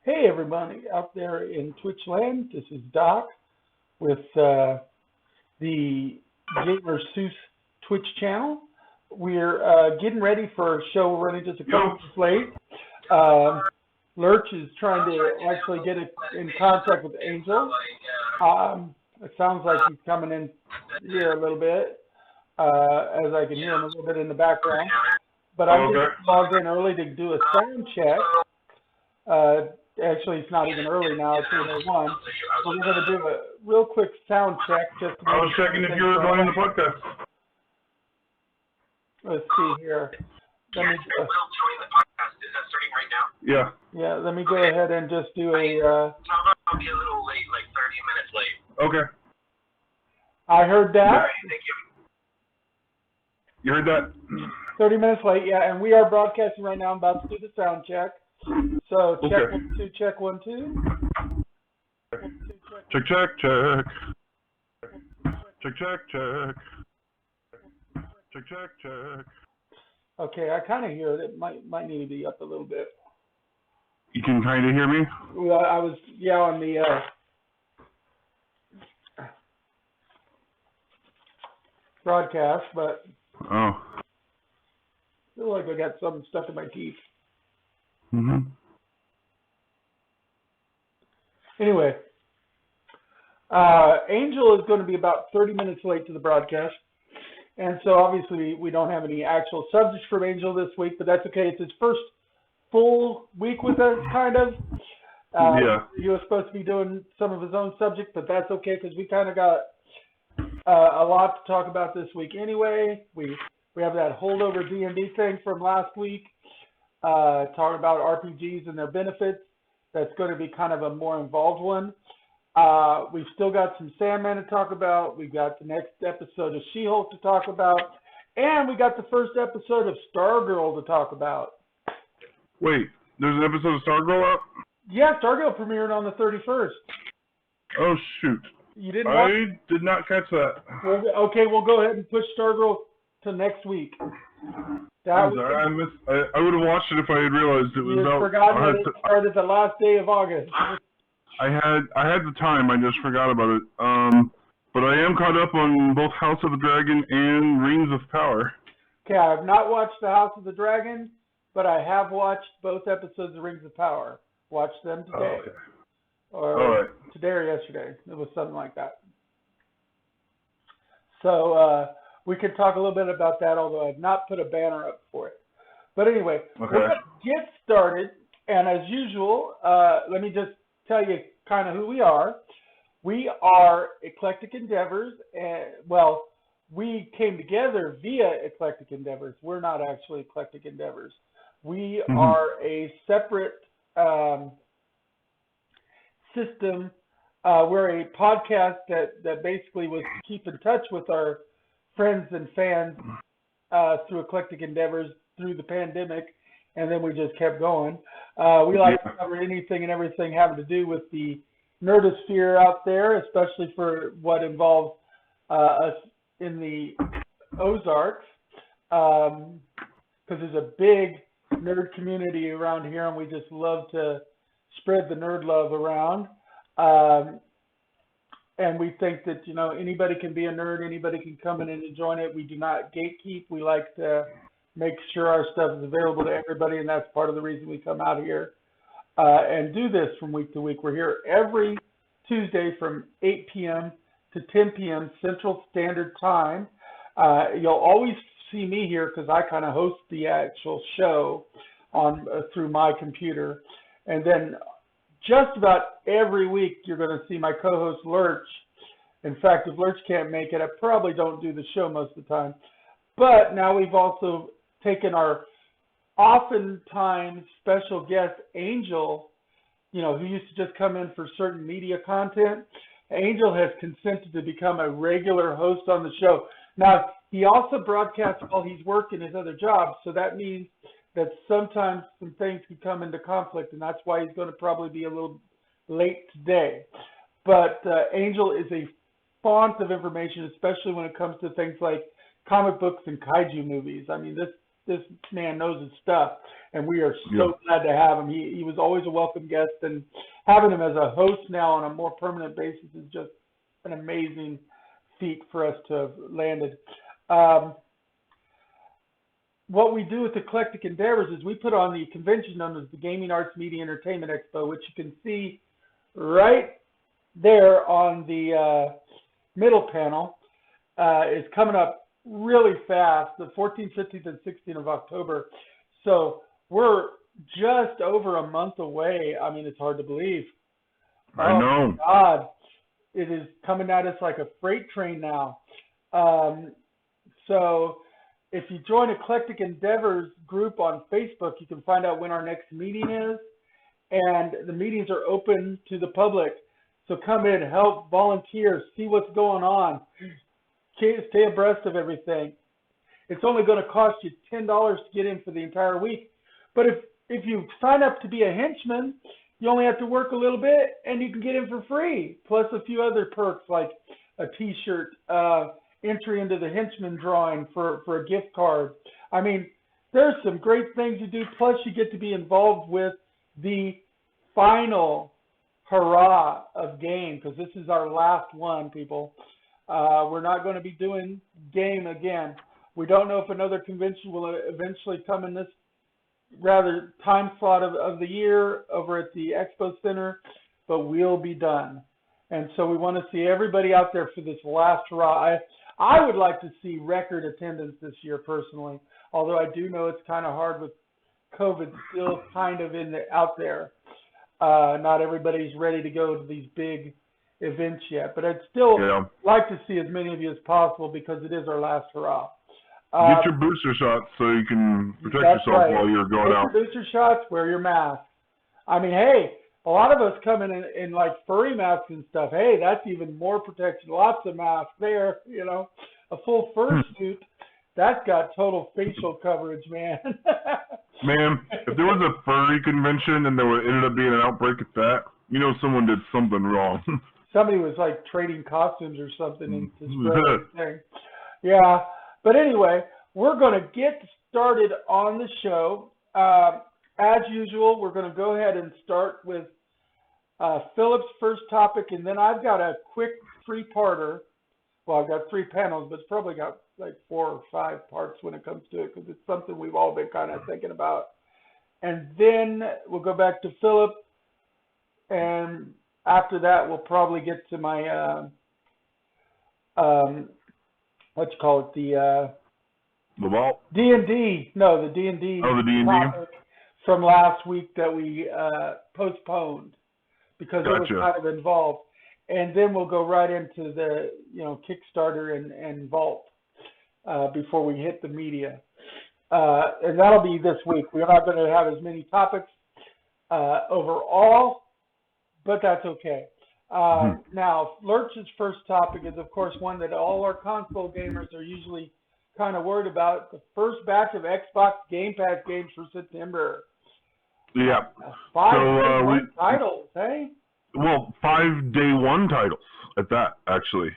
Hey everybody out there in Twitch land, this is Doc with the Gamer Seuss Twitch channel. We're getting ready for a show. We're running just a couple minutes late. Lurch is trying to actually get in contact with Angel. It sounds like he's coming in here a little bit, as I can hear him a little bit in the background. But I'm just logged in early to do a sound check. Actually, it's not even early now, it's 8:01. So we're going to do a real quick sound check. Just to I was checking if you were joining the podcast. Let's see here. Let me will join the podcast. Is that starting right now? Yeah. Yeah, let me go ahead and just do a... I'll be a little late, like 30 minutes late. Okay. I heard that. All right, thank you. You heard that? 30 minutes late, yeah, and we are broadcasting right now. I'm about to do the sound check. So check Okay. 1, 2, check 1, 2. Check, check, check. Check, check, check. Check, check, check. Okay, I kind of hear it. It might need to be up a little bit. You can kind of hear me? Well, I was, yeah, on the broadcast, but Oh. I feel like I got something stuck in my teeth. Mm-hmm. Anyway, Angel is going to be about 30 minutes late to the broadcast. And so obviously we don't have any actual subjects from Angel this week, but that's okay. It's his first full week with us, kind of. Yeah. He was supposed to be doing some of his own subjects, but that's okay because we kind of got a lot to talk about this week anyway. We have that holdover D&D thing from last week, talking about RPGs and their benefits. That's going to be kind of a more involved one. We've still got some Sandman to talk about. We've got the next episode of She-Hulk to talk about. And we got the first episode of Stargirl to talk about. Wait, there's an episode of Stargirl out? Yeah, Stargirl premiered on the 31st. Oh, shoot. You didn't watch it? I did not catch that. Well, okay, we'll go ahead and push Stargirl to next week. I'm sorry, I would have watched it if I had realized it was You out. forgot that it started the last day of August. I had the time, I just forgot about it. But I am caught up on both House of the Dragon and Rings of Power. Okay, I have not watched The House of the Dragon, but I have watched both episodes of Rings of Power. Watched them today. Oh, okay. Or All right. today or yesterday. It was something like that. So we can talk a little bit about that, although I've not put a banner up for it. But anyway, Okay. we're going to get started. And as usual, let me just tell you kind of who we are. We are Eclectic Endeavors. Well, we came together via Eclectic Endeavors. We're not actually Eclectic Endeavors. We are a separate system. We're a podcast that basically was to keep in touch with our friends and fans through Eclectic Endeavors through the pandemic, and then we just kept going. We like to cover anything and everything having to do with the nerdosphere out there, especially for what involves us in the Ozarks, because there's a big nerd community around here, and we just love to spread the nerd love around. And we think that, you know, anybody can be a nerd, anybody can come in and join it. We do not gatekeep. We like to make sure our stuff is available to everybody, and that's part of the reason we come out here and do this from week to week. We're here every Tuesday from 8 p.m. to 10 p.m. Central Standard Time. You'll always see me here because I kind of host the actual show on through my computer. And then just about every week you're going to see my co-host Lurch. In fact, if Lurch can't make it, I probably don't do the show most of the time. But now we've also taken our oftentimes special guest Angel, you know, who used to just come in for certain media content. Angel has consented to become a regular host on the show. Now, he also broadcasts while he's working his other jobs, so that means that sometimes some things can come into conflict, and that's why he's going to probably be a little late today. But Angel is a font of information, especially when it comes to things like comic books and kaiju movies. I mean, this this man knows his stuff, and we are so glad to have him. He was always a welcome guest, and having him as a host now on a more permanent basis is just an amazing feat for us to have landed. What we do with Eclectic Endeavors is we put on the convention known as the Gaming Arts Media Entertainment Expo, which you can see right there on the middle panel. Is coming up really fast, the 14th, 15th, and 16th of October. So we're just over a month away. I mean, it's hard to believe. I know. My God, it is coming at us like a freight train now. So if you join Eclectic Endeavors group on Facebook, you can find out when our next meeting is. And the meetings are open to the public. So come in, help, volunteer, see what's going on. Stay abreast of everything. It's only going to cost you $10 to get in for the entire week. But if you sign up to be a henchman, you only have to work a little bit and you can get in for free, plus a few other perks like a t-shirt, entry into the henchman drawing for a gift card. I mean, there's some great things you do, plus you get to be involved with the final hurrah of game, because this is our last one, people. We're not going to be doing game again. We don't know if another convention will eventually come in this rather time slot of the year over at the Expo Center, but we'll be done. And so we want to see everybody out there for this last hurrah. I would like to see record attendance this year personally, although I do know it's kind of hard with COVID still kind of out there. Not everybody's ready to go to these big events yet, but I'd still like to see as many of you as possible because it is our last hurrah. Get your booster shots so you can protect yourself while you're going out. Get your booster shots, wear your mask. I mean, hey, a lot of us come in like furry masks and stuff. Hey, that's even more protection. Lots of masks there, you know. A full fursuit, that's got total facial coverage, man. Man, if there was a furry convention and there ended up being an outbreak at that, you know someone did something wrong. Somebody was like trading costumes or something and just everything. Yeah, but anyway, we're going to get started on the show. As usual, we're going to go ahead and start with Philip's first topic, and then I've got a quick three-parter. Well, I've got three panels, but it's probably got like 4 or 5 parts when it comes to it because it's something we've all been kind of thinking about. And then we'll go back to Philip, and after that, we'll probably get to my, what you call it, the vault? D&D. No, the D&D. Oh, the D&D? Topic from last week that we postponed because it was kind of involved. And then we'll go right into the, Kickstarter and Vault before we hit the media. And that'll be this week. We're not going to have as many topics overall, but that's okay. Now, Lurch's first topic is, of course, one that all our console gamers are usually kind of worried about. The first batch of Xbox Game Pass games for September. Yeah. 5 day one titles, hey? Well, 5 day one titles at that, actually.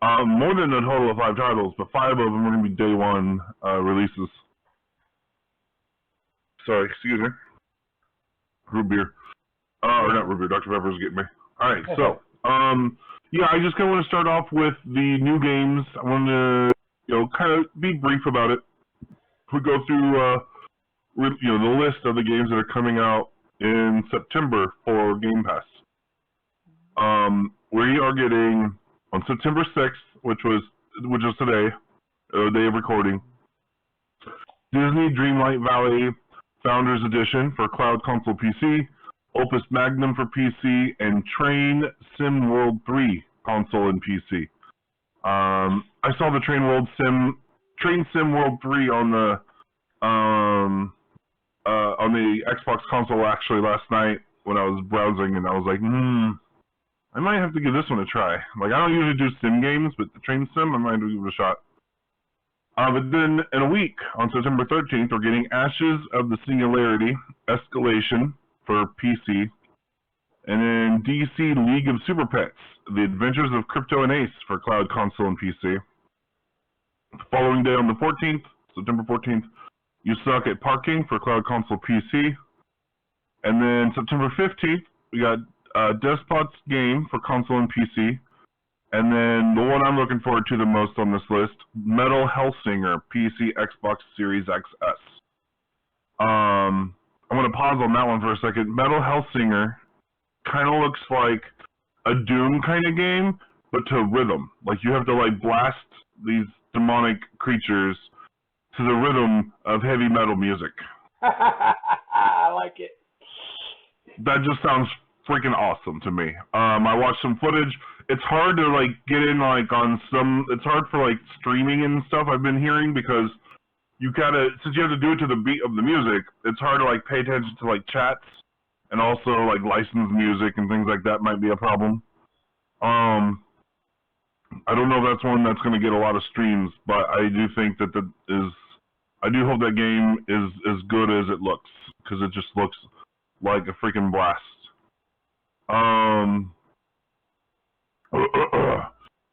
More than a total of 5 titles, but 5 of them are going to be day one releases. Sorry, excuse me. Root beer. Or not root beer, Dr. Pepper's getting me. All right, so, I just kind of want to start off with the new games. I want to, kind of be brief about it. We go through, the list of the games that are coming out in September for Game Pass. We are getting on September 6th, which is today, day of recording, Disney Dreamlight Valley Founders Edition for Cloud Console PC, Opus Magnum for PC, and Train Sim World 3 console and PC. I saw the Train Sim World 3 on the Xbox console actually last night when I was browsing, and I was like, I might have to give this one a try. Like, I don't usually do sim games, but the Train Sim, I might give it a shot. But then in a week, on September 13th, we're getting Ashes of the Singularity Escalation for PC, and then DC League of Super Pets, The Adventures of Crypto and Ace for Cloud Console and PC. The following day on the 14th, September 14th, You Suck at Parking for Cloud Console PC. And then September 15th, we got Despot's Game for console and PC. And then the one I'm looking forward to the most on this list, Metal Hellsinger, PC, Xbox Series XS. I'm going to pause on that one for a second. Metal Hellsinger kind of looks like a Doom kind of game, but to rhythm. Like you have to like blast these demonic creatures to the rhythm of heavy metal music. I like it. That just sounds freaking awesome to me. I watched some footage. It's hard to like get in like on some. It's hard for like streaming and stuff. I've been hearing because you gotta, since you have to do it to the beat of the music, it's hard to like pay attention to like chats and also like licensed music and things like that might be a problem. I don't know if that's one that's gonna get a lot of streams, but I do think that I do hope that game is as good as it looks, because it just looks like a freaking blast.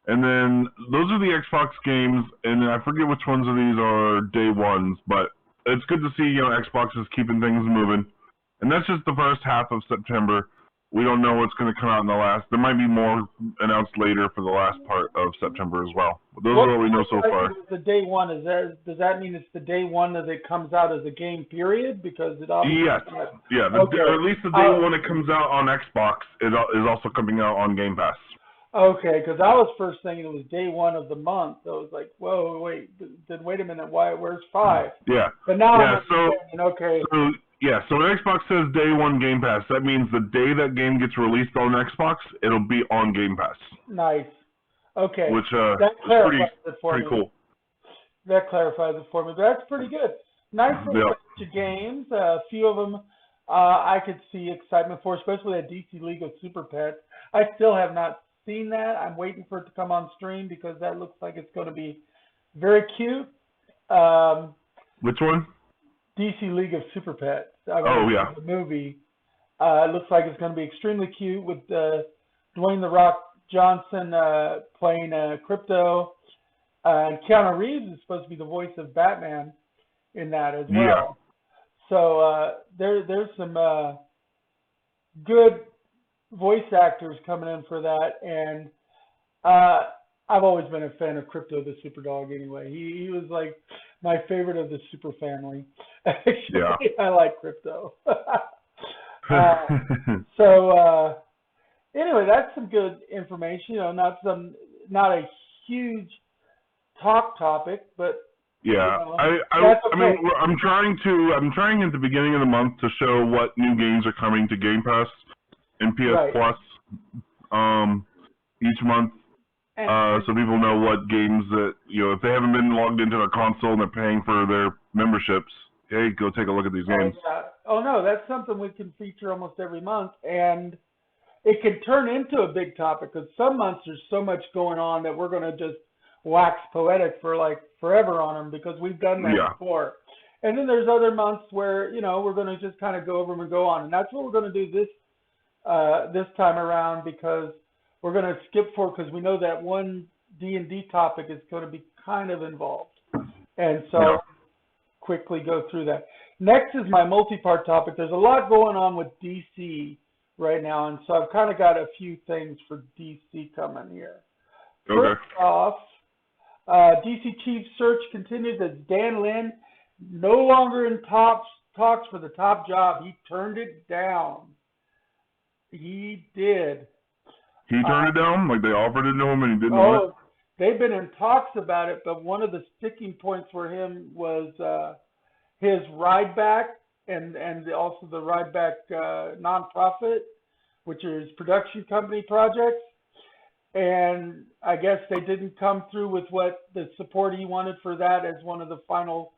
And then those are the Xbox games, and I forget which ones of these are day ones, but it's good to see, Xbox is keeping things moving. And that's just the first half of September. We don't know what's going to come out in the last. There might be more announced later for the last part of September as well. But those are what we know so far. The day one, does that mean it's the day one that it comes out as a game period? Because it obviously... Yes. Yeah, okay. Or at least the day when it comes out on Xbox, it is also coming out on Game Pass. Okay, because I was first thinking it was day one of the month. So I was like, whoa, wait a minute, where's 5? Yeah. But now yeah, I'm okay. So when Xbox says day one Game Pass, that means the day that game gets released on Xbox, it'll be on Game Pass. Nice. Okay. Which that is pretty cool. That clarifies it for me. But that's pretty good. Nice little bunch of games. A few of them I could see excitement for, especially that DC League of Super Pets. I still have not seen that. I'm waiting for it to come on stream because that looks like it's going to be very cute. Which one? DC League of Super Pets. Yeah. The movie. It looks like it's going to be extremely cute with Dwayne "The Rock" Johnson playing Crypto. And Keanu Reeves is supposed to be the voice of Batman in that as well. Yeah. So there's some good voice actors coming in for that. And I've always been a fan of Crypto the Super Dog anyway. He was like my favorite of the Super family. Yeah. I like Crypto. So anyway, that's some good information. Not a huge talk topic, but yeah. that's okay. I mean, I'm trying at the beginning of the month to show what new games are coming to Game Pass and PS Plus each month. So people know what games that, if they haven't been logged into their console and they're paying for their memberships, hey, go take a look at these games. Oh, no, that's something we can feature almost every month, and it can turn into a big topic because some months there's so much going on that we're going to just wax poetic for like forever on them because we've done that before. And then there's other months where, we're going to just kind of go over them and go on, and that's what we're going to do this time around because we're going to skip forward because we know that one D&D topic is going to be kind of involved. And so quickly go through that. Next is my multi-part topic. There's a lot going on with DC right now, and so I've kind of got a few things for DC coming here. Okay. First off, DC Chief search continues as Dan Lin no longer in talks for the top job. He turned it down. He did. He turned it down? Like they offered it to him and he didn't want it? They've been in talks about it, but one of the sticking points for him was his ride back and also the ride back nonprofit, which is production company projects. And I guess they didn't come through with what the support he wanted for that as one of the final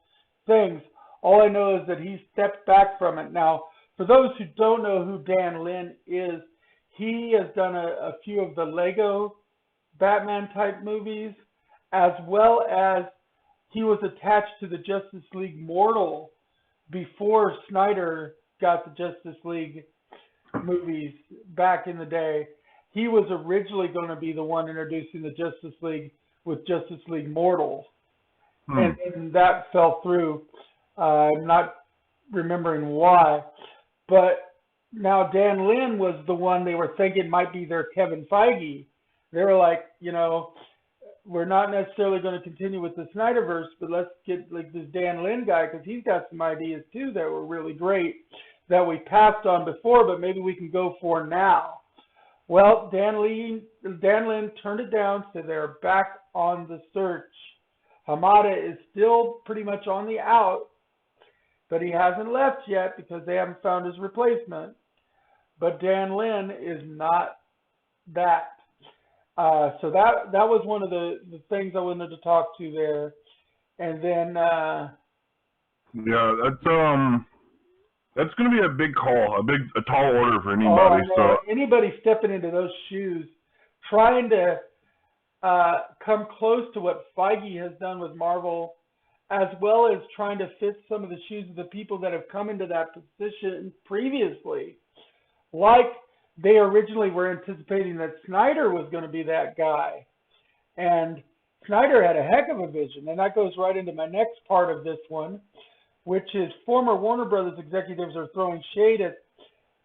things. All I know is that he stepped back from it. Now, for those who don't know who Dan Lin is, he has done a few of the Lego Batman type movies, as well as he was attached to the Justice League Mortal before Snyder got the Justice League movies back in the day. He was originally going to be the one introducing the Justice League with Justice League Mortal, and that fell through. I'm not remembering why. But now Dan Lin was the one they were thinking might be their Kevin Feige. They were like, we're not necessarily going to continue with the Snyderverse, but let's get like this Dan Lin guy, because he's got some ideas too that were really great that we passed on before, but maybe we can go for now. Well, Dan Lin turned it down, so they're back on the search. Hamada is still pretty much on the out, but he hasn't left yet because they haven't found his replacement. But Dan Lin is not that. So that was one of the things I wanted to talk to there. And then that's going to be a big call, a tall order for anybody. So anybody stepping into those shoes, trying to come close to what Feige has done with Marvel, as well as trying to fit some of the shoes of the people that have come into that position previously. Like they originally were anticipating that Snyder was going to be that guy. And Snyder had a heck of a vision. And that goes right into my next part of this one, which is former Warner Brothers executives are throwing shade at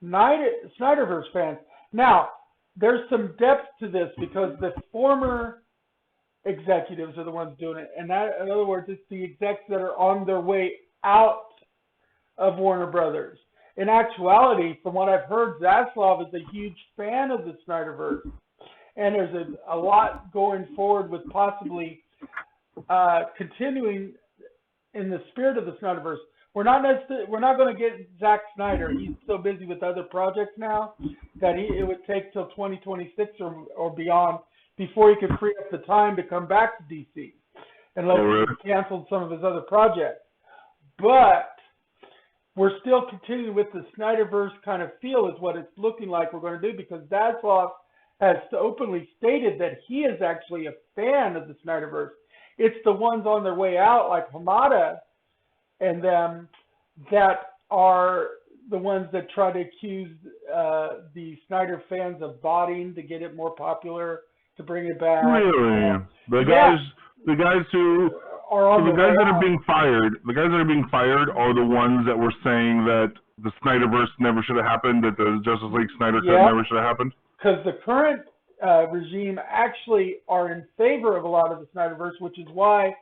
Snyderverse fans. Now, there's some depth to this because the former executives are the ones doing it. And that, in other words, it's the execs that are on their way out of Warner Brothers. In actuality, from what I've heard, Zaslav is a huge fan of the Snyderverse. And there's a lot going forward with possibly continuing in the spirit of the Snyderverse. We're not going to get Zack Snyder. He's so busy with other projects now that it would take till 2026 or beyond before he could free up the time to come back to DC, unless he canceled some of his other projects. But we're still continuing with the Snyderverse kind of feel is what it's looking like we're going to do, because Zaslav has openly stated that he is actually a fan of the Snyderverse. It's the ones on their way out, like Hamada and them, that are the ones that try to accuse the Snyder fans of botting to get it more popular, to bring it back. Really? The guys that are being fired, are the ones that were saying that the Snyderverse never should have happened, that the Justice League Snyder Cut never should have happened? Because the current regime actually are in favor of a lot of the Snyderverse, which is why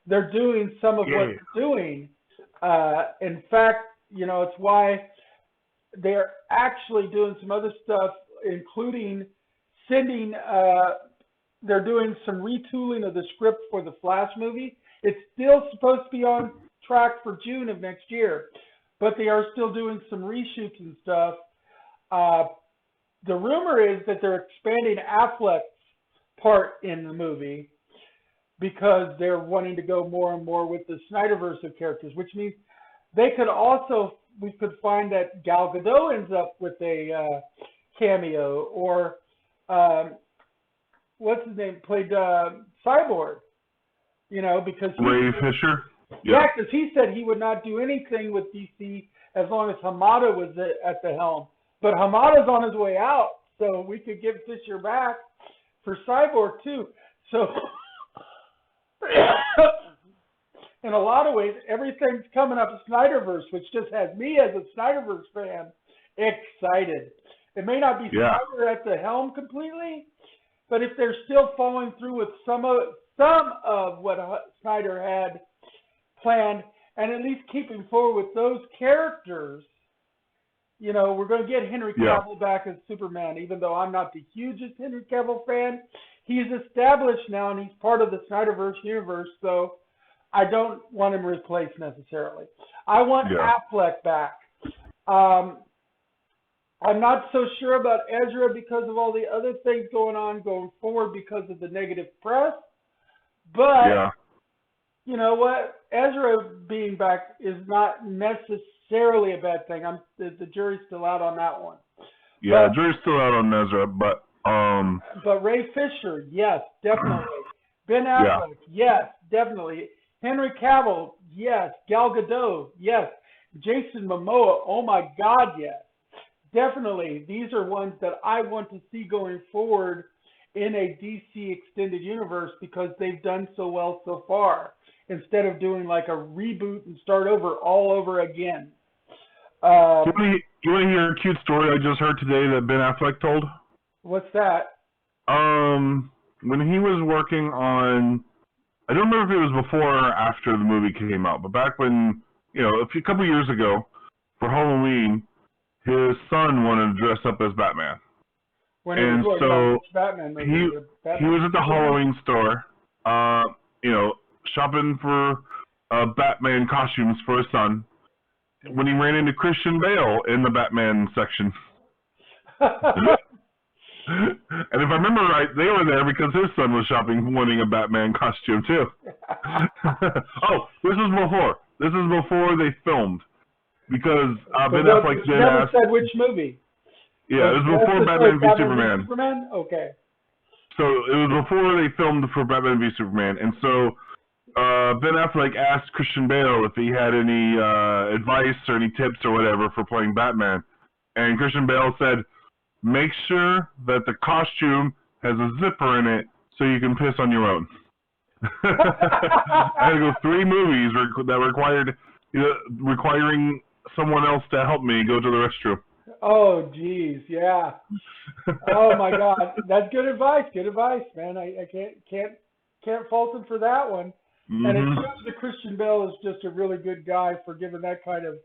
they're doing some of what they're doing. In fact, it's why they're actually doing some other stuff, including sending, they're doing some retooling of the script for the Flash movie. It's still supposed to be on track for June of next year, but they are still doing some reshoots and stuff. The rumor is that they're expanding Affleck's part in the movie because they're wanting to go more and more with the Snyderverse of characters, which means we could find that Gal Gadot ends up with a cameo, or what's his name, played Cyborg, because Ray Fisher? Yeah, because he said he would not do anything with DC as long as Hamada was at the helm. But Hamada's on his way out, so we could get Fisher back for Cyborg too. So in a lot of ways, everything's coming up Snyderverse, which just has me as a Snyderverse fan excited. It may not be Snyder at the helm completely, but if they're still following through with some of what Snyder had planned, and at least keeping forward with those characters, we're going to get Henry Cavill back as Superman, even though I'm not the hugest Henry Cavill fan. He's established now, and he's part of the Snyderverse universe, so I don't want him replaced necessarily. I want Affleck back. I'm not so sure about Ezra because of all the other things going forward because of the negative press. But, you know what? Ezra being back is not necessarily a bad thing. The jury's still out on that one. Yeah, the jury's still out on Ezra, but Ray Fisher, yes, definitely. Ben Affleck, yes, definitely. Henry Cavill, yes. Gal Gadot, yes. Jason Momoa, oh my God, yes. Definitely, these are ones that I want to see going forward in a DC extended universe because they've done so well so far, instead of doing like a reboot and start all over again. You want to hear a cute story I just heard today that Ben Affleck told? What's that? When he was working on, I don't remember if it was before or after the movie came out, but back when, a couple years ago, for Halloween, his son wanted to dress up as Batman. When he was doing Batman movie, he was at the Halloween store, shopping for Batman costumes for his son, when he ran into Christian Bale in the Batman section. And if I remember right, they were there because his son was shopping, wanting a Batman costume too. Oh, this is before. This is before they filmed, because Ben Affleck did ask. Never said which movie. Yeah, it was before Batman v Superman. Superman? Okay. So it was before they filmed for Batman v Superman, and so Ben Affleck asked Christian Bale if he had any advice or any tips or whatever for playing Batman, and Christian Bale said, "Make sure that the costume has a zipper in it so you can piss on your own." I had to go 3 movies that requiring someone else to help me go to the restroom. Oh, geez, yeah. Oh my God, that's good advice. Good advice, man. I can't fault him for that one. Mm-hmm. And it shows that Christian Bale is just a really good guy for giving that kind of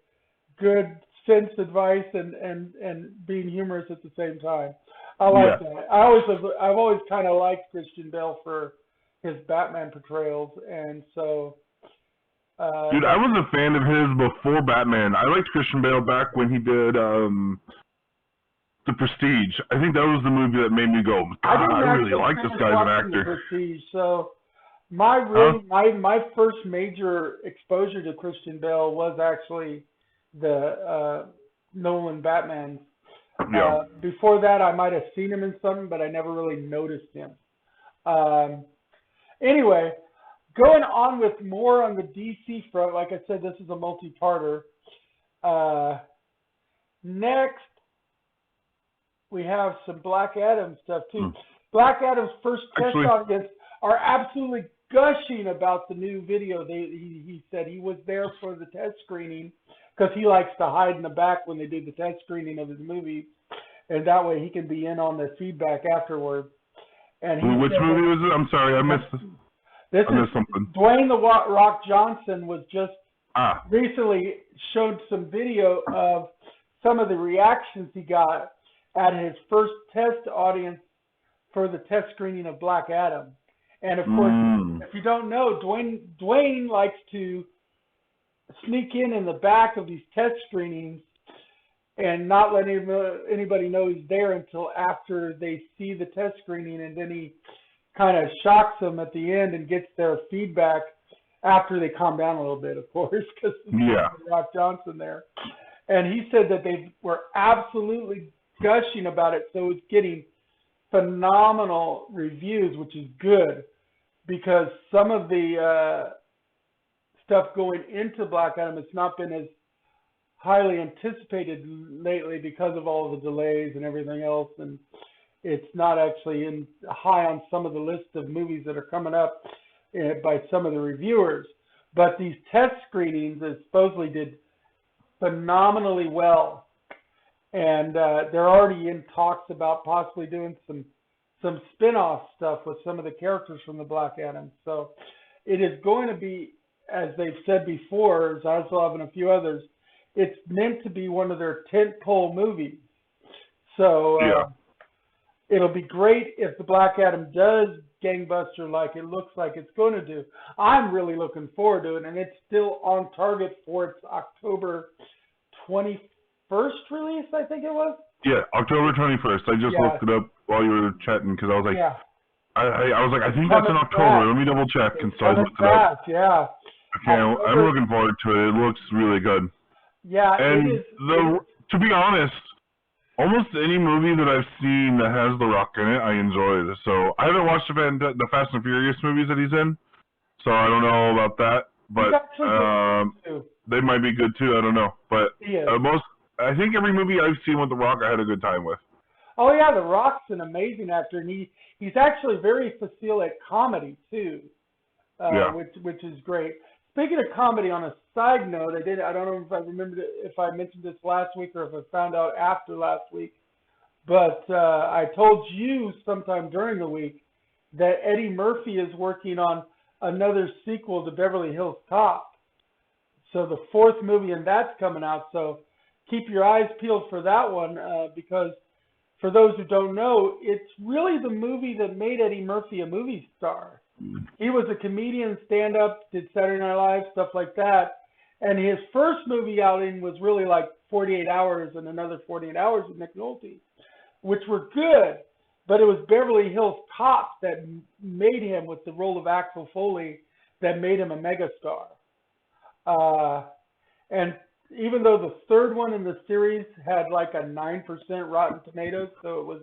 good sense advice and being humorous at the same time. I like that. I've always kind of liked Christian Bale for his Batman portrayals, and so. Dude, I was a fan of his before Batman. I liked Christian Bale back when he did The Prestige. I think that was the movie that made me go, God, I really like this guy as an actor. The Prestige. So my first major exposure to Christian Bale was actually the Nolan Batman. Yeah. Before that, I might have seen him in something, but I never really noticed him. Anyway, going on with more on the DC front, like I said, this is a multi-parter. Next, we have some Black Adam stuff too. Black Adam's first test audience are absolutely gushing about the new video. He said he was there for the test screening because he likes to hide in the back when they do the test screening of his movie, and that way he can be in on the feedback afterwards. And which movie was it? I'm sorry, I missed something. Dwayne the Rock Johnson was just recently showed some video of some of the reactions he got at his first test audience for the test screening of Black Adam. And of course, if you don't know, Dwayne likes to sneak in the back of these test screenings and not let anybody know he's there until after they see the test screening, and then he kind of shocks them at the end and gets their feedback after they calm down a little bit, of course, because Rock Johnson there. And he said that they were absolutely gushing about it, so it's getting phenomenal reviews, which is good, because some of the stuff going into Black Adam has not been as highly anticipated lately because of all the delays and everything else, and it's not actually high on some of the list of movies that are coming up by some of the reviewers. But these test screenings supposedly did phenomenally well, and they're already in talks about possibly doing some spin-off stuff with some of the characters from the Black Adam. So it is going to be, as they've said before, as I also have in a few others, it's meant to be one of their tentpole movies. So it'll be great if the Black Adam does gangbuster like it looks like it's going to do. I'm really looking forward to it, and it's still on target for its October 21st release, I think it was. Yeah, October 21st. I just looked it up while you were chatting because I was like, I was like, I think that's in October. Let me double check. And so I looked it up. Yeah. Okay, I'm looking forward to it. It looks really good. Yeah, and it is. To be honest, almost any movie that I've seen that has The Rock in it, I enjoyed. So I haven't watched the Fast and Furious movies that he's in, so I don't know about that. But they might be good too. I don't know. But I think every movie I've seen with The Rock, I had a good time with. Oh yeah, The Rock's an amazing actor, and he's actually very facile at comedy too, Yeah. which is great. Speaking of comedy, on a side note, I don't know if I remembered if I mentioned this last week or if I found out after last week, but I told you sometime during the week that Eddie Murphy is working on another sequel to Beverly Hills Cop. So the fourth movie, and that's coming out. So keep your eyes peeled for that one, because for those who don't know, it's really the movie that made Eddie Murphy a movie star. He was a comedian, stand-up, did Saturday Night Live, stuff like that. And his first movie outing was really like 48 Hours and Another 48 Hours with Nick Nolte, which were good. But it was Beverly Hills Cop that made him, with the role of Axel Foley, that made him a megastar. And even though the third one in the series had like a 9% Rotten Tomatoes, so it was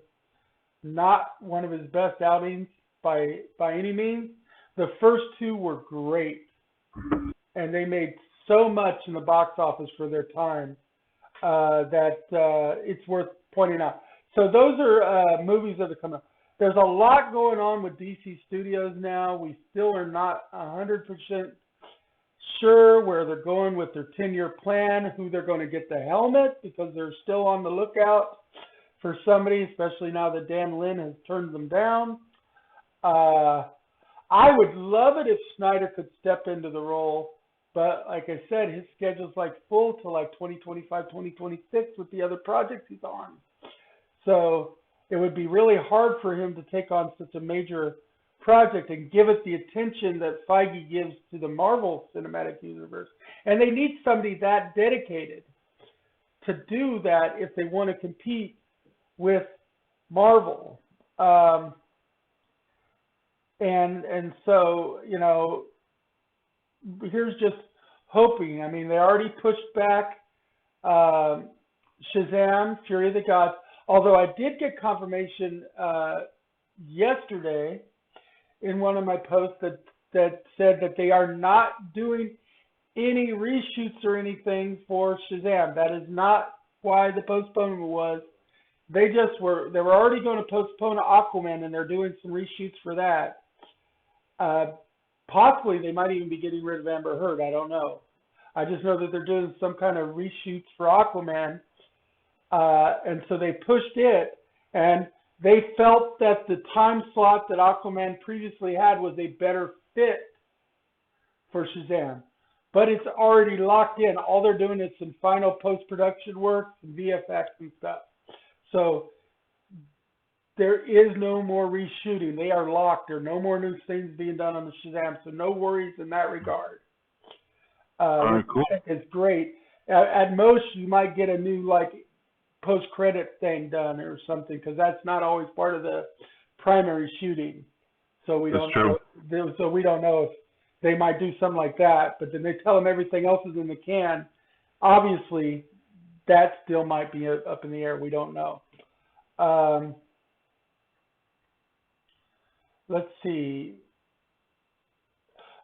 not one of his best outings by any means, the first two were great. And they made so much in the box office for their time that it's worth pointing out. So those are movies that are coming up. There's a lot going on with DC Studios now. We still are not 100% sure where they're going with their 10-year plan, who they're going to get the helmet, because they're still on the lookout for somebody, especially now that Dan Lin has turned them down. I would love it if Snyder could step into the role, but like I said, his schedule's like full till like 2025, 2026 with the other projects he's on. So it would be really hard for him to take on such a major project and give it the attention that Feige gives to the Marvel Cinematic Universe. And they need somebody that dedicated to do that if they want to compete with Marvel. And so, you know, here's just hoping. I mean, they already pushed back Shazam, Fury of the Gods, although I did get confirmation yesterday in one of my posts that said that they are not doing any reshoots or anything for Shazam. That is not why the postponement was. They were already going to postpone Aquaman, and they're doing some reshoots for that. Possibly they might even be getting rid of Amber Heard. I don't know. I just know that they're doing some kind of reshoots for Aquaman, and so they pushed it, and they felt that the time slot that Aquaman previously had was a better fit for Shazam. But it's already locked in. All they're doing is some final post-production work, some VFX and stuff. So there is no more reshooting. They are locked. There are no more new things being done on the Shazam, so no worries in that regard. Cool. It's great. At most, you might get a new post-credit thing done or something, because that's not always part of the primary shooting. So we don't know. So we don't know if they might do something like that. But then they tell them everything else is in the can. Obviously, that still might be up in the air. We don't know. Let's see.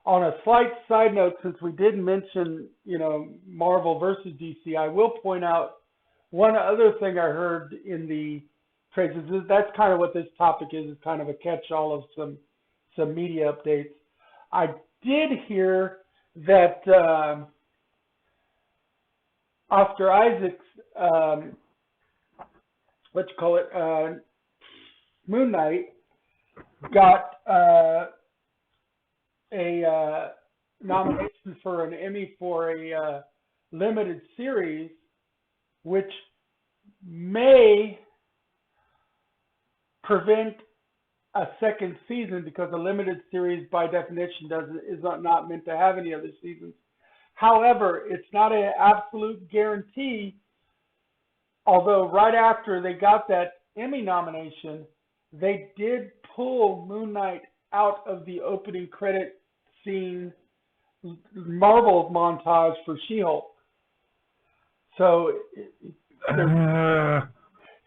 On a slight side note, since we did mention, Marvel versus DC, I will point out one other thing I heard in the trades. That's kind of what this topic is kind of a catch-all of some media updates. I did hear that Oscar Isaac's, Moon Knight got a nomination for an Emmy for a limited series, which may prevent a second season, because a limited series by definition is not meant to have any other seasons. However, it's not an absolute guarantee, although right after they got that Emmy nomination, they did pull Moon Knight out of the opening credit scene Marvel montage for She-Hulk. So,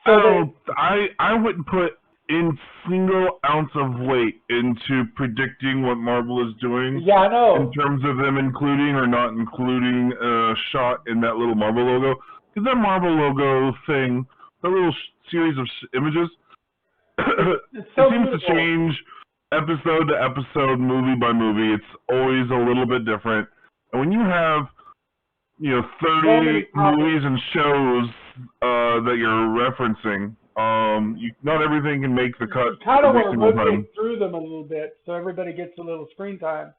I wouldn't put in single ounce of weight into predicting what Marvel is doing. Yeah, I know. In terms of them including or not including a shot in that little Marvel logo. Because that Marvel logo thing that little series of images, It's so it seems beautiful. to change episode to episode, movie by movie. It's always a little bit different. And when you have, 30 movies and shows that you're referencing, not everything can make the cut You kind of every want to single rotate time. through them a little bit so everybody gets a little screen time.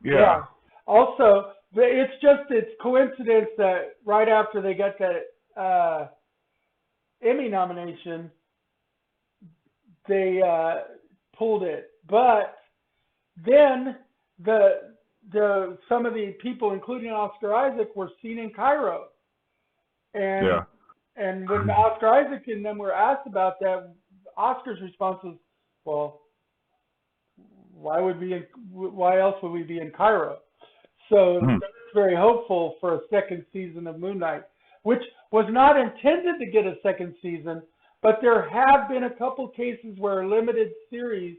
Yeah. Also, it's coincidence that right after they got that Emmy nomination, they pulled it. But then some of the people, including Oscar Isaac, were seen in Cairo. And and when Oscar Isaac and them were asked about that, Oscar's response was, well, why else would we be in Cairo? So it's very hopeful for a second season of Moon Knight, which was not intended to get a second season, but there have been a couple cases where a limited series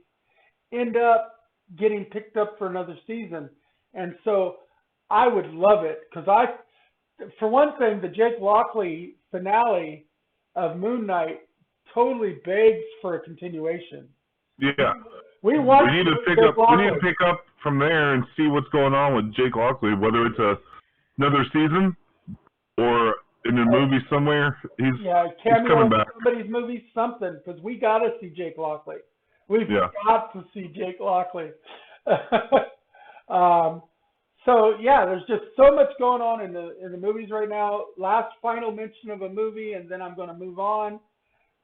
end up getting picked up for another season. And so I would love it, because for one thing, the Jake Lockley finale of Moon Knight totally begs for a continuation. Yeah. We need to pick up from there and see what's going on with Jake Lockley, whether it's another season or in a movie somewhere. He's coming back. Somebody's movie, something, because we got to see Jake Lockley. We've got to see Jake Lockley. So yeah, there's just so much going on in the movies right now. Last final mention of a movie, and then I'm going to move on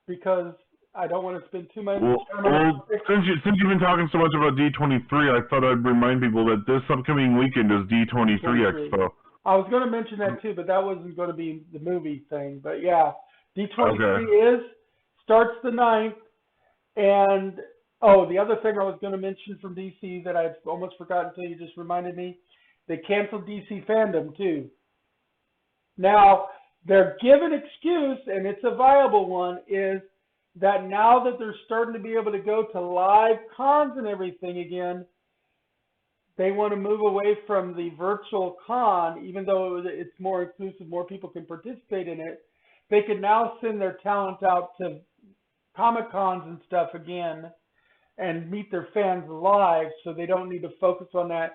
because I don't want to spend too much time on it. Since you've been talking so much about D23, I thought I'd remind people that this upcoming weekend is D23 Expo. I was going to mention that too, but that wasn't going to be the movie thing. But yeah, D23 starts the 9th, and the other thing I was going to mention from DC that I've almost forgotten until you just reminded me, they canceled DC Fandom too. Now, their given excuse, and it's a viable one, is that now that they're starting to be able to go to live cons and everything again, they want to move away from the virtual con, even though it's more inclusive, more people can participate in it. They can now send their talent out to Comic Cons and stuff again and meet their fans live, so they don't need to focus on that.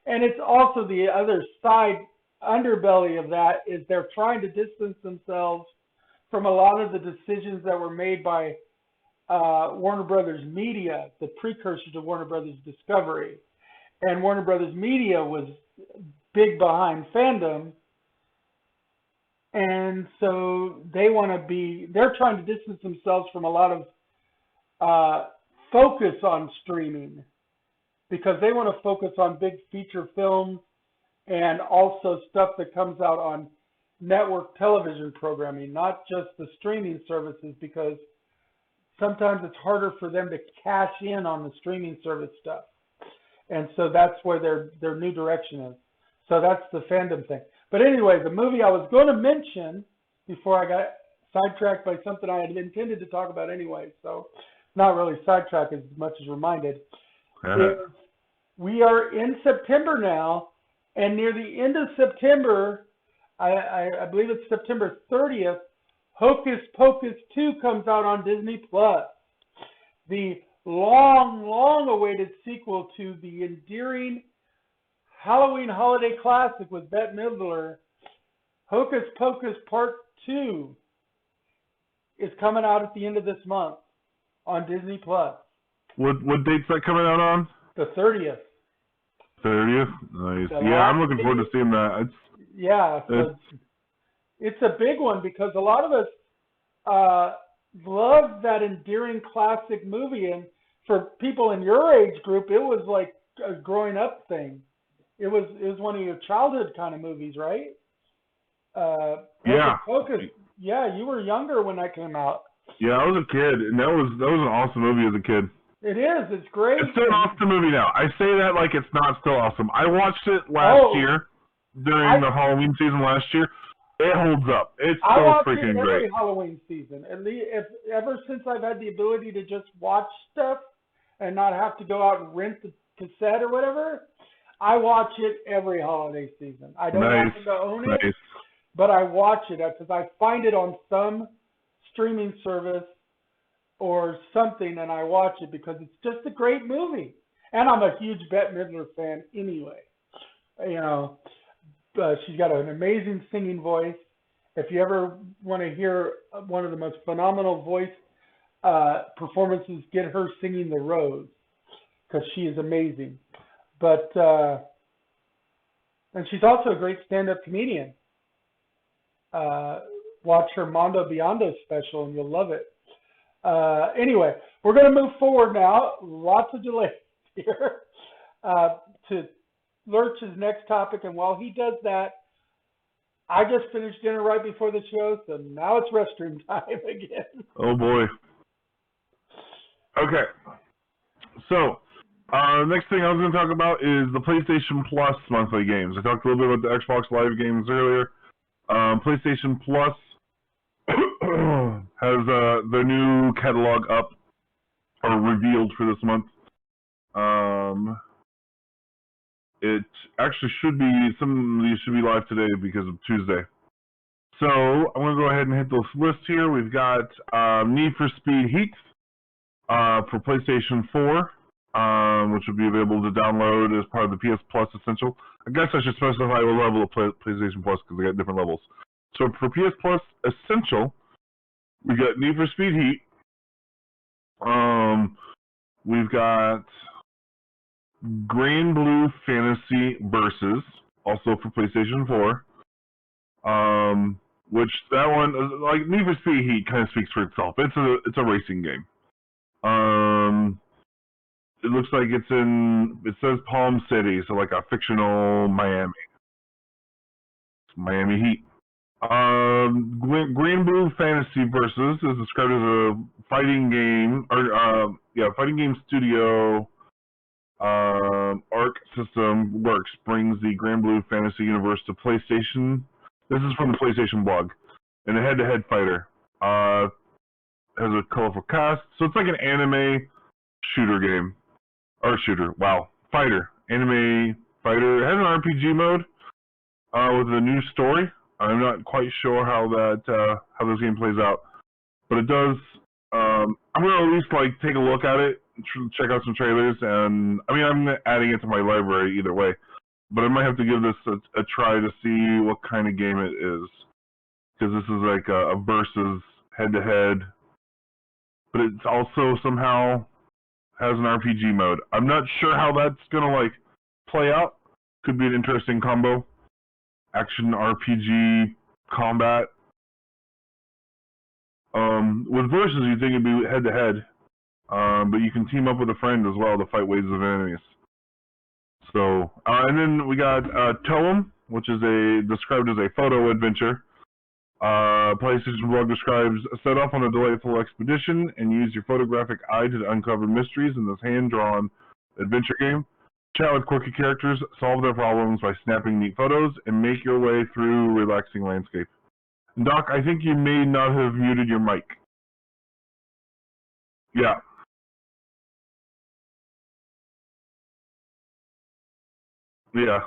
And it's also the other side underbelly of that is they're trying to distance themselves from a lot of the decisions that were made by Warner Brothers Media, the precursor to Warner Brothers Discovery. And Warner Brothers Media was big behind fandom. And so they're trying to distance themselves from a lot of focus on streaming, because they want to focus on big feature films and also stuff that comes out on network television programming, not just the streaming services, because sometimes it's harder for them to cash in on the streaming service stuff. And so that's where their new direction is. So that's the fandom thing. But anyway, the movie I was going to mention before I got sidetracked by something I had intended to talk about anyway, so not really sidetracked as much as reminded, is we are in September now, and near the end of September, I believe it's September 30th, Hocus Pocus 2 comes out on Disney+. The long awaited sequel to the endearing Halloween holiday classic with Bette Midler, Hocus Pocus Part 2, is coming out at the end of this month on Disney+. What date's that coming out on? The 30th. 30th? Nice. I'm looking forward to seeing that. It's a big one because a lot of us love that endearing classic movie, and for people in your age group, it was like a growing up thing. It was one of your childhood kind of movies, right? Focus. Yeah, you were younger when that came out. Yeah, I was a kid, and that was an awesome movie as a kid. It is. It's great. It's still an awesome movie now. I say that like it's not still awesome. I watched it last year during the Halloween season last year. It holds up. It's so freaking great. I watch it every Halloween season. At least ever since I've had the ability to just watch stuff and not have to go out and rent the cassette or whatever, I watch it every holiday season. I don't happen to own it, but I watch it because I find it on some streaming service or something and I watch it because it's just a great movie. And I'm a huge Bette Midler fan anyway. You know, she's got an amazing singing voice. If you ever want to hear one of the most phenomenal voice performances, get her singing The Rose because she is amazing. But and she's also a great stand-up comedian. Watch her Mondo Biondo special and you'll love it. Anyway, we're going to move forward now. Lots of delays here to Lurch's next topic. And while he does that, I just finished dinner right before the show, so now it's restroom time again. Oh boy. Okay. So, next thing I was going to talk about is the PlayStation Plus monthly games. I talked a little bit about the Xbox Live games earlier. PlayStation Plus has the new catalog up or revealed for this month. It actually should be, some of these should be live today because of Tuesday. So I'm going to go ahead and hit this list here. We've got Need for Speed Heat for PlayStation 4, which will be available to download as part of the PS Plus Essential. I guess I should specify what level of PlayStation Plus because they got different levels. So for PS Plus Essential, we got Need for Speed Heat. We've got Grand Blue Fantasy Versus, also for PlayStation 4. Which that one, like Need for Speed Heat, kind of speaks for itself. It's a racing game. It looks like it says Palm City, so like a fictional Miami. It's Miami Heat. Grand Blue Fantasy Versus is described as a fighting game, fighting game studio. Arc System Works brings the Grand Blue Fantasy universe to PlayStation. This is from the PlayStation blog. And a head-to-head fighter. Has a colorful cast. So it's like an anime shooter game. Or shooter, wow. Fighter. Anime fighter. It has an RPG mode with a new story. I'm not quite sure how this game plays out. But it does. I'm going to at least like take a look at it, check out some trailers, and I mean, I'm adding it to my library either way. But I might have to give this a try to see what kind of game it is. Because this is like a versus head-to-head. But it also somehow has an RPG mode. I'm not sure how that's going to like play out. Could be an interesting combo. Action RPG combat. With versus, you'd think it'd be head-to-head. But you can team up with a friend as well to fight waves of enemies. So, and then we got Toem, which is described as a photo adventure. PlayStation blog describes, set off on a delightful expedition and use your photographic eye to uncover mysteries in this hand-drawn adventure game. Chat with quirky characters, solve their problems by snapping neat photos, and make your way through a relaxing landscape. Doc, I think you may not have muted your mic. Yeah. Yeah.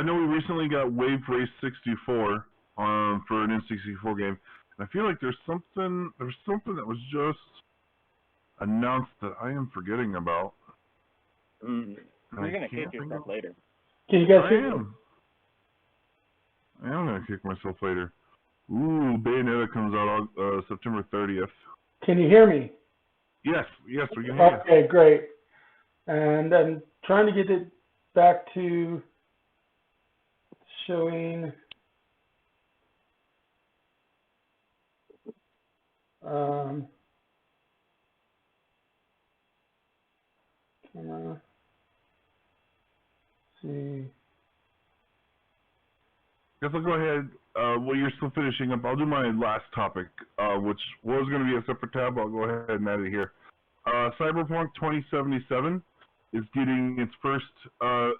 I know we recently got Wave Race 64 for an N64 game, and I feel like there's something that was just announced that I am forgetting about. You're gonna kick yourself later. Can you guys I hear me? am gonna kick myself later. Ooh, Bayonetta comes out on September 30th. Can you hear me? Yes, we can hear you. Okay, great. And I'm trying to get it back to showing camera. See. Guess I'll go ahead. While you're still finishing up, I'll do my last topic, which was going to be a separate tab. I'll go ahead and add it here. Cyberpunk 2077 is getting its first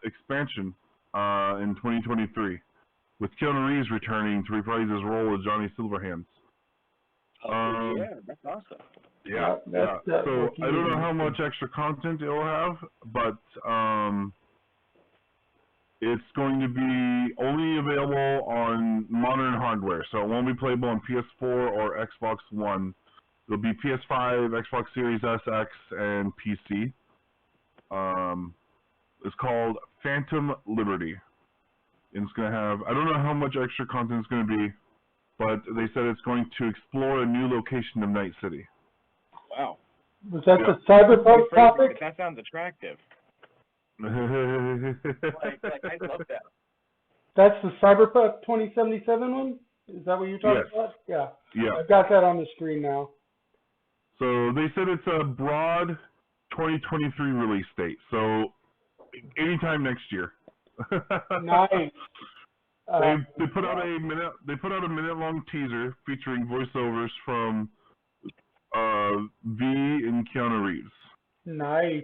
expansion in 2023, with Keanu Reeves returning to reprise his role as Johnny Silverhands. Yeah, that's awesome. Yeah. So I don't know how much extra content it'll have, but it's going to be only available on modern hardware, so it won't be playable on PS4 or Xbox One. It'll be PS5, Xbox Series S, X, and PC. It's called Phantom Liberty. And it's going to have, I don't know how much extra content it's going to be, but they said it's going to explore a new location of Night City. Wow. Was that the Cyberpunk topic? That sounds attractive. like I love that. That's the Cyberpunk 2077 one? Is that what you're talking about? Yeah. Yeah. I've got that on the screen now. So they said it's a broad 2023 release date, so anytime next year. Nice. They put out a minute long teaser featuring voiceovers from V and Keanu Reeves. Nice.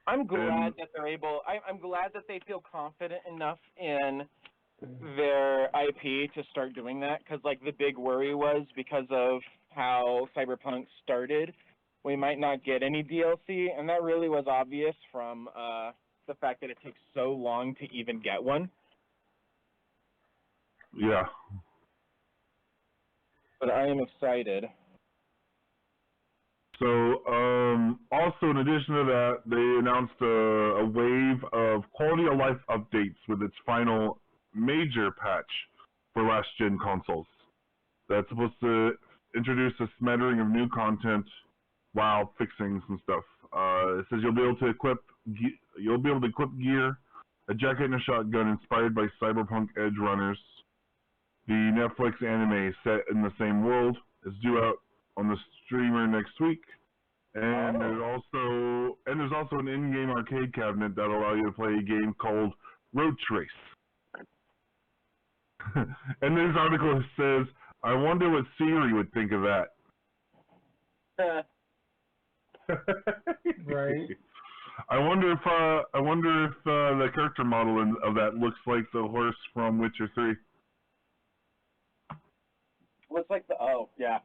I'm glad that they're able. I'm glad that they feel confident enough in their IP to start doing that. Because like the big worry was because of how Cyberpunk started, we might not get any DLC, and that really was obvious from the fact that it takes so long to even get one. Yeah. But I am excited. So, also in addition to that, they announced a wave of quality of life updates with its final major patch for last-gen consoles. That's supposed to introduce a smattering of new content while fixing some stuff. It says you'll be able to equip gear, a jacket and a shotgun inspired by Cyberpunk Edge Runners. The Netflix anime set in the same world is due out on the streamer next week, and there's also an in-game arcade cabinet that'll allow you to play a game called Road Race. And this article says, "I wonder what Siri would think of that." Right. I wonder if the character model of that looks like the horse from Witcher 3. Looks like yeah.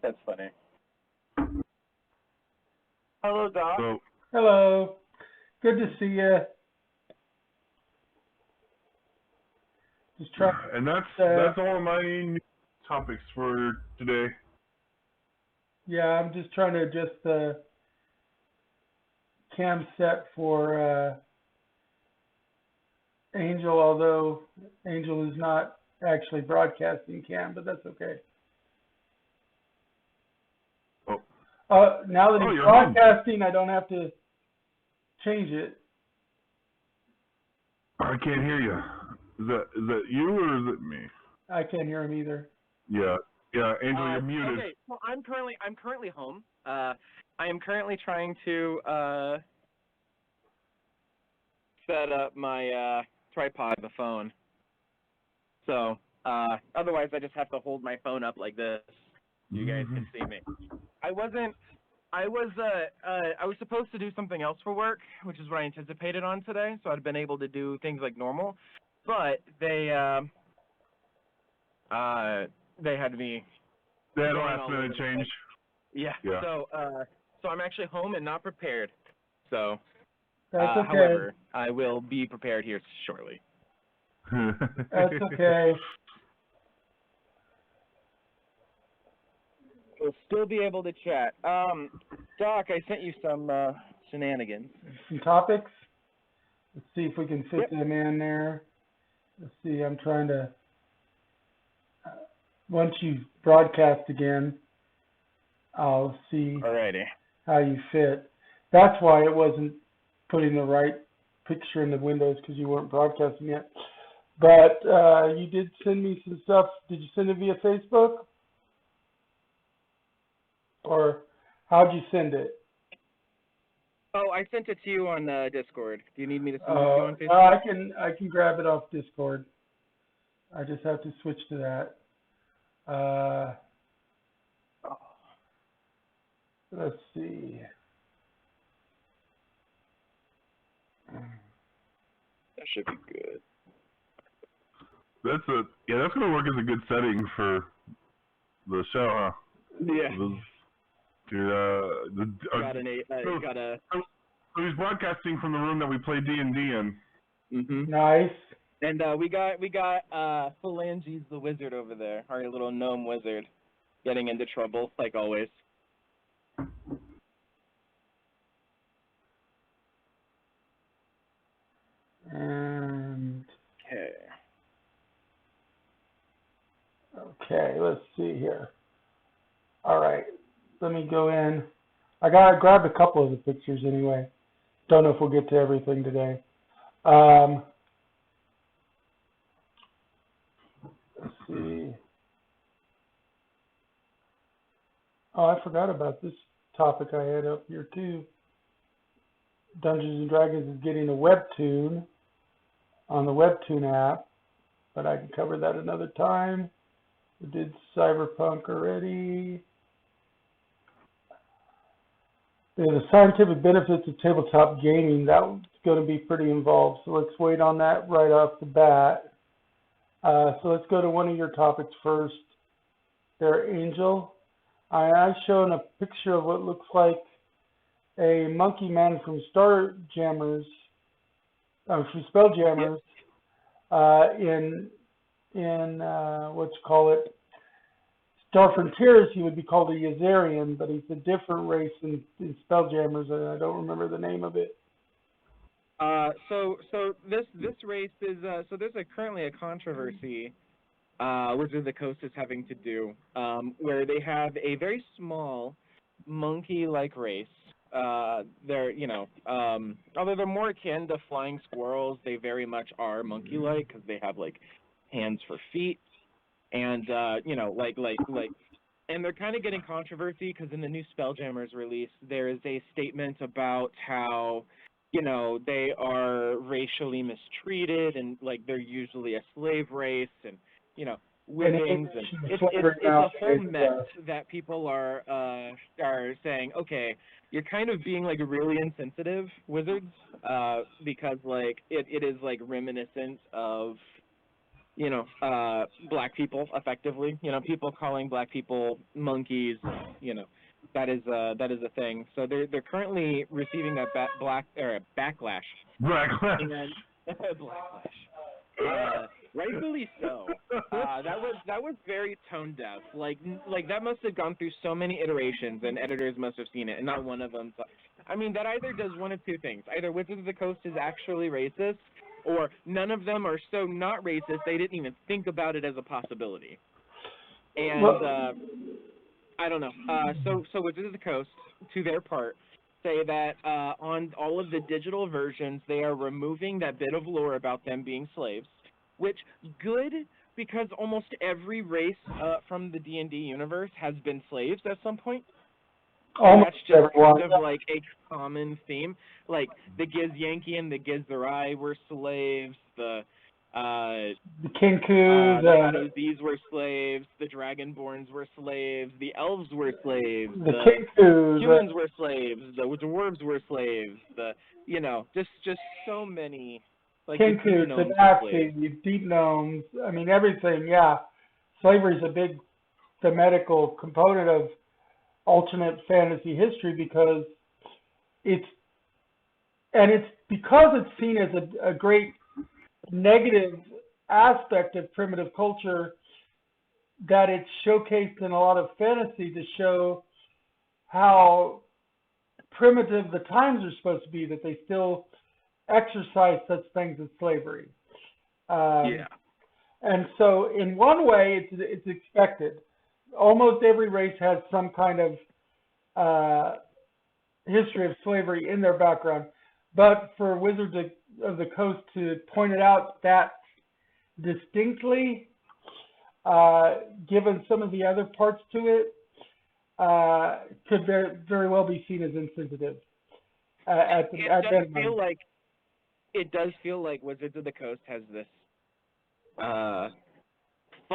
That's funny. Hello, Doc. So, Hello. Good to see you. Just try. and that's all of my new topics for today. Yeah, I'm just trying to adjust the cam set for Angel, although Angel is not actually broadcasting cam, but that's okay. Now that he's broadcasting, I don't have to change it. I can't hear you. Is that you or is it me? I can't hear him either. Yeah, Angel, you're muted. Okay, well, I'm currently home. I am currently trying to set up my tripod, the phone. So otherwise, I just have to hold my phone up like this. You guys can see me. I was supposed to do something else for work, which is what I anticipated on today. So I'd been able to do things like normal, but they had me. They had a last minute change. Yeah. So I'm actually home and not prepared. So That's okay. However, I will be prepared here shortly. That's okay. We'll still be able to chat. Doc, I sent you some shenanigans. Some topics. Let's see if we can fit them in there. Let's see. I'm trying to. Once you broadcast again, I'll see Alrighty. how you fit. That's why it wasn't putting the right picture in the windows, because you weren't broadcasting yet. But you did send me some stuff. Did you send it via Facebook? Or how'd you send it? Oh, I sent it to you on Discord. Do you need me to send it to you on Facebook? I can grab it off Discord. I just have to switch to that. Let's see. That should be good. That's gonna work as a good setting for the show, huh? Yeah. So he's broadcasting from the room that we play D&D in. Mm-hmm. Nice. And we got Phalanges the wizard over there, our little gnome wizard, getting into trouble like always. And okay, let's see here. All right, let me go in. I grabbed a couple of the pictures anyway. Don't know if we'll get to everything today. Let's see. Oh, I forgot about this topic I had up here too. Dungeons and Dragons is getting a webtoon on the webtoon app, but I can cover that another time. We did Cyberpunk already. The scientific benefits of tabletop gaming, that's going to be pretty involved, so let's wait on that right off the bat. So let's go to one of your topics first. There, Angel. I've shown a picture of what looks like a monkey man from Spelljammers, in Star Frontiers, he would be called a Yazarian, but he's a different race in Spelljammers, and I don't remember the name of it. So this race is so there's currently a controversy Wizards of the Coast is having to do, where they have a very small monkey-like race. They're although they're more akin to flying squirrels, they very much are monkey-like because they have like hands for feet, and and they're kind of getting controversy because in the new Spelljammers release there is a statement about how they are racially mistreated and like they're usually a slave race and whippings and it's a whole mess that people are saying, okay, you're kind of being like really insensitive, Wizards, because like it is like reminiscent of black people effectively, people calling black people monkeys, that is a thing. So they're currently receiving that backlash. And backlash. Rightfully so. That was very tone deaf. Like that must have gone through so many iterations, and editors must have seen it, and not one of them. I mean, that either does one of two things: either Wizards of the Coast is actually racist, or none of them are so not racist they didn't even think about it as a possibility. And I don't know. So Wizards of the Coast, to their part, say that on all of the digital versions they are removing that bit of lore about them being slaves. Which, good, because almost every race from the D&D universe has been slaves at some point. And that's just kind of like a common theme. Like, the Githyanki and the Githzerai were slaves, the Kinkus, the Hadozis were slaves, the Dragonborns were slaves, the Elves were slaves, the Kinkus, humans were slaves, the Dwarves were slaves, just so many... Like Kinkus, the Nazi, deep gnomes, I mean, everything, yeah. Slavery is a big thematical component of alternate fantasy history because it's and it's because it's seen as a great negative aspect of primitive culture that it's showcased in a lot of fantasy to show how primitive the times are supposed to be, that they still exercise such things as slavery. And so in one way, it's expected. Almost every race has some kind of history of slavery in their background. But for Wizards of the Coast to point it out that distinctly, given some of the other parts to it, could very well be seen as insensitive. It does feel like Wizards of the Coast has this.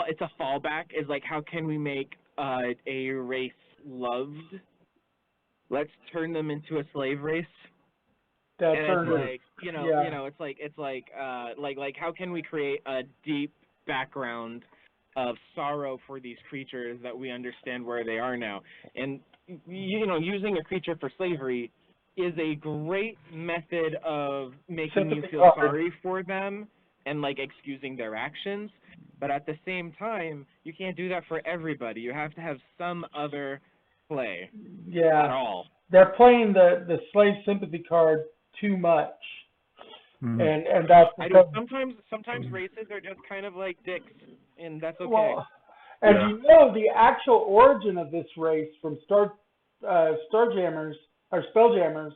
It's a fallback. Is like, how can we make a race loved? Let's turn them into a slave race. It's like how can we create a deep background of sorrow for these creatures that we understand where they are now? And using a creature for slavery is a great method of making you feel sorry for them and like excusing their actions. But at the same time, you can't do that for everybody. You have to have some other play at all. They're playing the slave sympathy card too much. And that's sometimes races are just kind of like dicks, and that's okay. Well, and the actual origin of this race from Starjammers or Spelljammers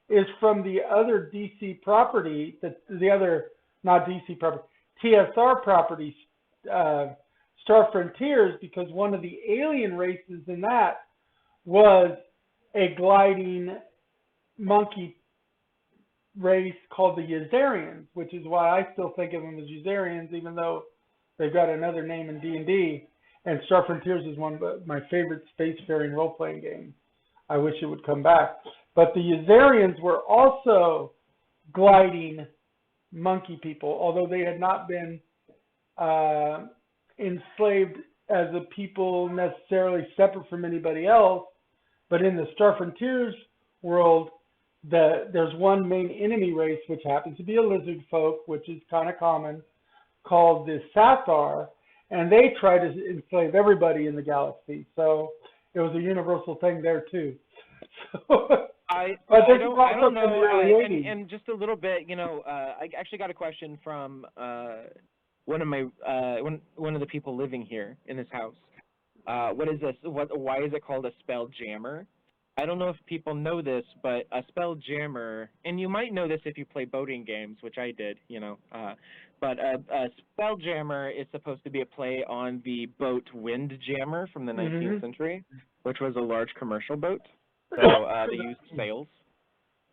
is from the other DC property, the other not DC property, TSR property, Star Frontiers, because one of the alien races in that was a gliding monkey race called the Yuzarians, which is why I still think of them as Yuzarians, even though they've got another name in D&D. And Star Frontiers is one of my favorite spacefaring role-playing games. I wish it would come back. But the Yuzarians were also gliding monkey people, although they had not been enslaved as a people necessarily separate from anybody else. But in the Star Frontiers world, there's one main enemy race, which happens to be a lizard folk, which is kind of common, called the Sathar, and they try to enslave everybody in the galaxy. So it was a universal thing there too. I don't know, and just a little bit, I actually got a question from one of the people living here in this house. What is this? Why is it called a spell jammer? I don't know if people know this, but a spell jammer, and you might know this if you play boating games, which I did, but a spell jammer is supposed to be a play on the boat Windjammer from the 19th century, which was a large commercial boat. So they used sails,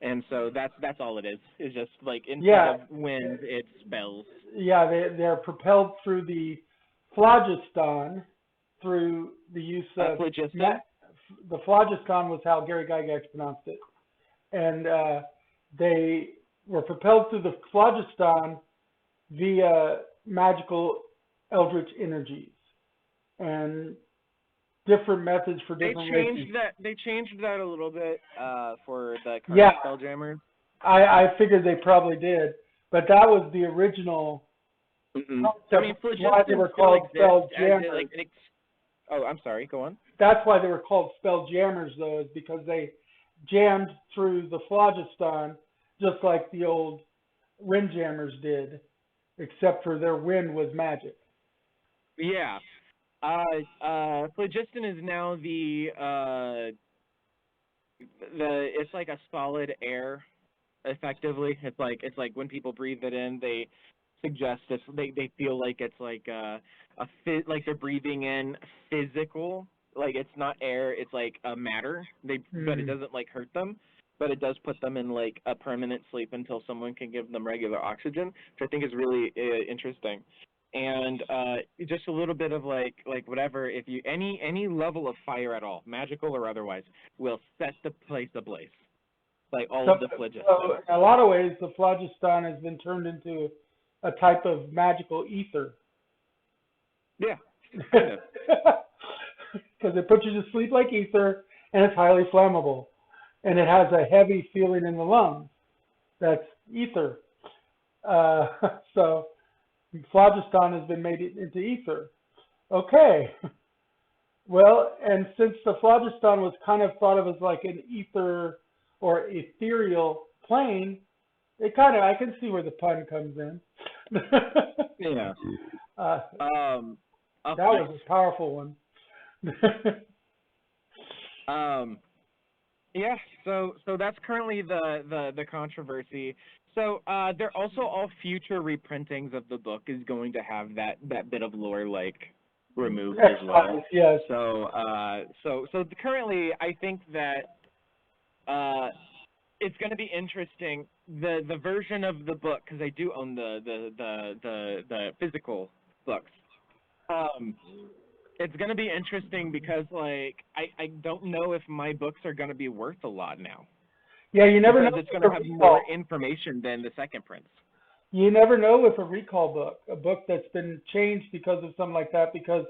and so that's all it is. It's just like instead of wind, it's spells. Yeah, they're propelled through the phlogiston through the use of the phlogiston was how Gary Gygax pronounced it, and they were propelled through the phlogiston via magical eldritch energies and different methods for different races. They changed that a little bit for the current Spelljammers. I figured they probably did, but that was the original. Why they were called Spelljammers. Oh, I'm sorry. Go on. That's why they were called Spelljammers, though, is because they jammed through the phlogiston just like the old Windjammers did, except for their wind was magic. Yeah. Phlogiston is now it's like a solid air, effectively. It's like when people breathe it in, they suggest they feel like it's like like they're breathing in physical, like it's not air, it's like a matter. But it doesn't like hurt them, but it does put them in like a permanent sleep until someone can give them regular oxygen, which I think is really interesting. And just a little bit of like whatever, if you any level of fire at all, magical or otherwise, will set the place ablaze. Like all of the phlogiston. So in a lot of ways, the phlogiston has been turned into a type of magical ether. Yeah. Kind of. Because it puts you to sleep like ether, and it's highly flammable, and it has a heavy feeling in the lungs. That's ether. So phlogiston has been made into ether. Okay. Well, and since the phlogiston was kind of thought of as like an ether or ethereal plane, I can see where the pun comes in. Yeah. That was a powerful one. Yeah, so that's currently the controversy. So they're also all future reprintings of the book is going to have that bit of lore removed as well. Yes. So currently I think that it's going to be interesting the version of the book, because I do own the physical books. It's going to be interesting because I don't know if my books are going to be worth a lot now. Yeah, you never know. Because it's going to have more information than the second prints. You never know with a recall book, a book that's been changed because of something like that. Because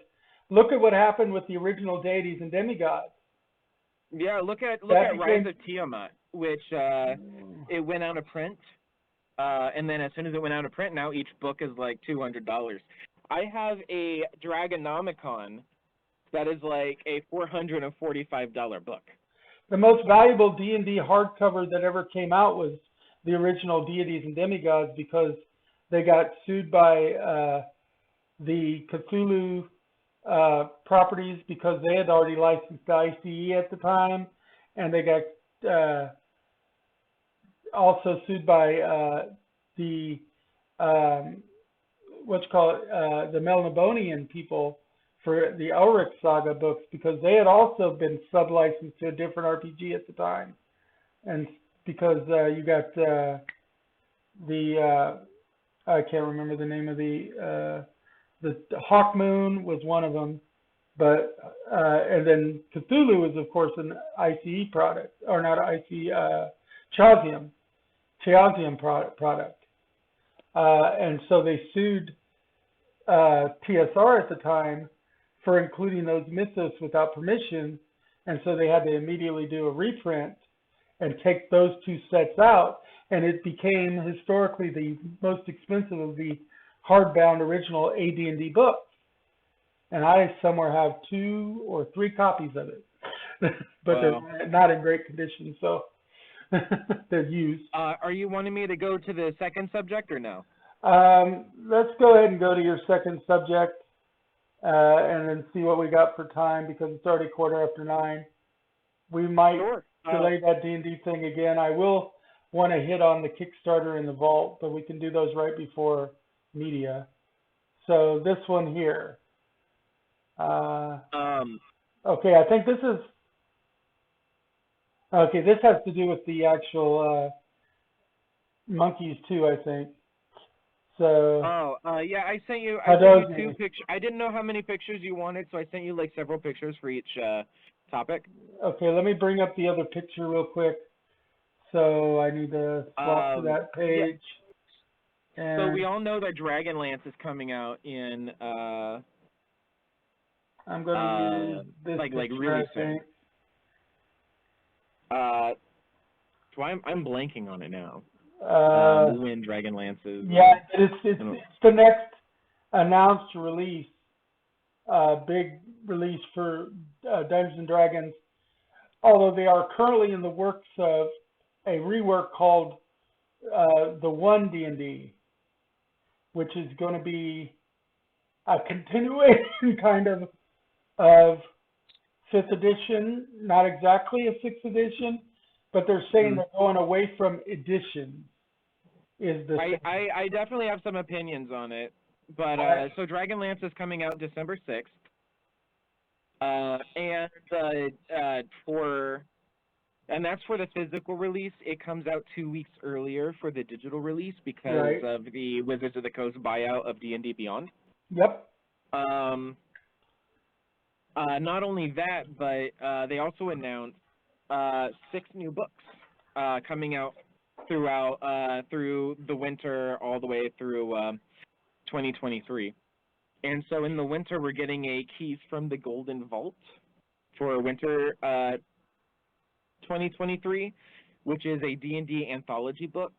look at what happened with the original deities and demigods. Yeah, look at Rise of Tiamat, which it went out of print, and then as soon as it went out of print, now each book is like $200. I have a Dragonomicon that is like a $445 book. The most valuable D&D hardcover that ever came out was the original deities and demigods, because they got sued by the Cthulhu properties because they had already licensed the ICE at the time, and they got also sued by the the Melnibonian people for the Elric Saga books, because they had also been sub-licensed to a different RPG at the time. And because you got I can't remember the name of the Hawk Moon was one of them, but and then Cthulhu was of course an ICE product, or not ICE, Chaosium product, and so they sued TSR at the time for including those mythos without permission, and so they had to immediately do a reprint and take those two sets out, and it became historically the most expensive of the hardbound original AD&D books. And I somewhere have 2 or 3 copies of it, but wow. They're not in great condition, so they're used. Are you wanting me to go to the second subject or no? Let's go ahead and go to your second subject, and then see what we got for time, because it's already 9:15. We might delay that D&D thing again. I will want to hit on the Kickstarter and the Vault, but we can do those right before media. So this one here. Okay, I think this is... Okay, this has to do with the actual monkeys too, I think. So. Yeah, I sent you 2 pictures. I didn't know how many pictures you wanted, so I sent you like several pictures for each topic. Okay, let me bring up the other picture real quick. So I need to swap to that page. Yeah. And so we all know that Dragonlance is coming out in I'm going to use this like really soon. So I'm blanking on it now. When Dragonlance is. Yeah, it's the next announced release, big release for Dungeons and Dragons. Although they are currently in the works of a rework called the One D&D, which is going to be a continuation kind of 5th edition, not exactly a 6th edition, but they're saying they're going away from editions. I definitely have some opinions on it, but so Dragonlance is coming out December 6th, and that's for the physical release. It comes out 2 weeks earlier for the digital release because of the Wizards of the Coast buyout of D&D Beyond. Yep. Not only that, but they also announced 6 new books coming out through the winter all the way through 2023. And so in the winter, we're getting a Keys from the Golden Vault for winter 2023, which is a D&D anthology book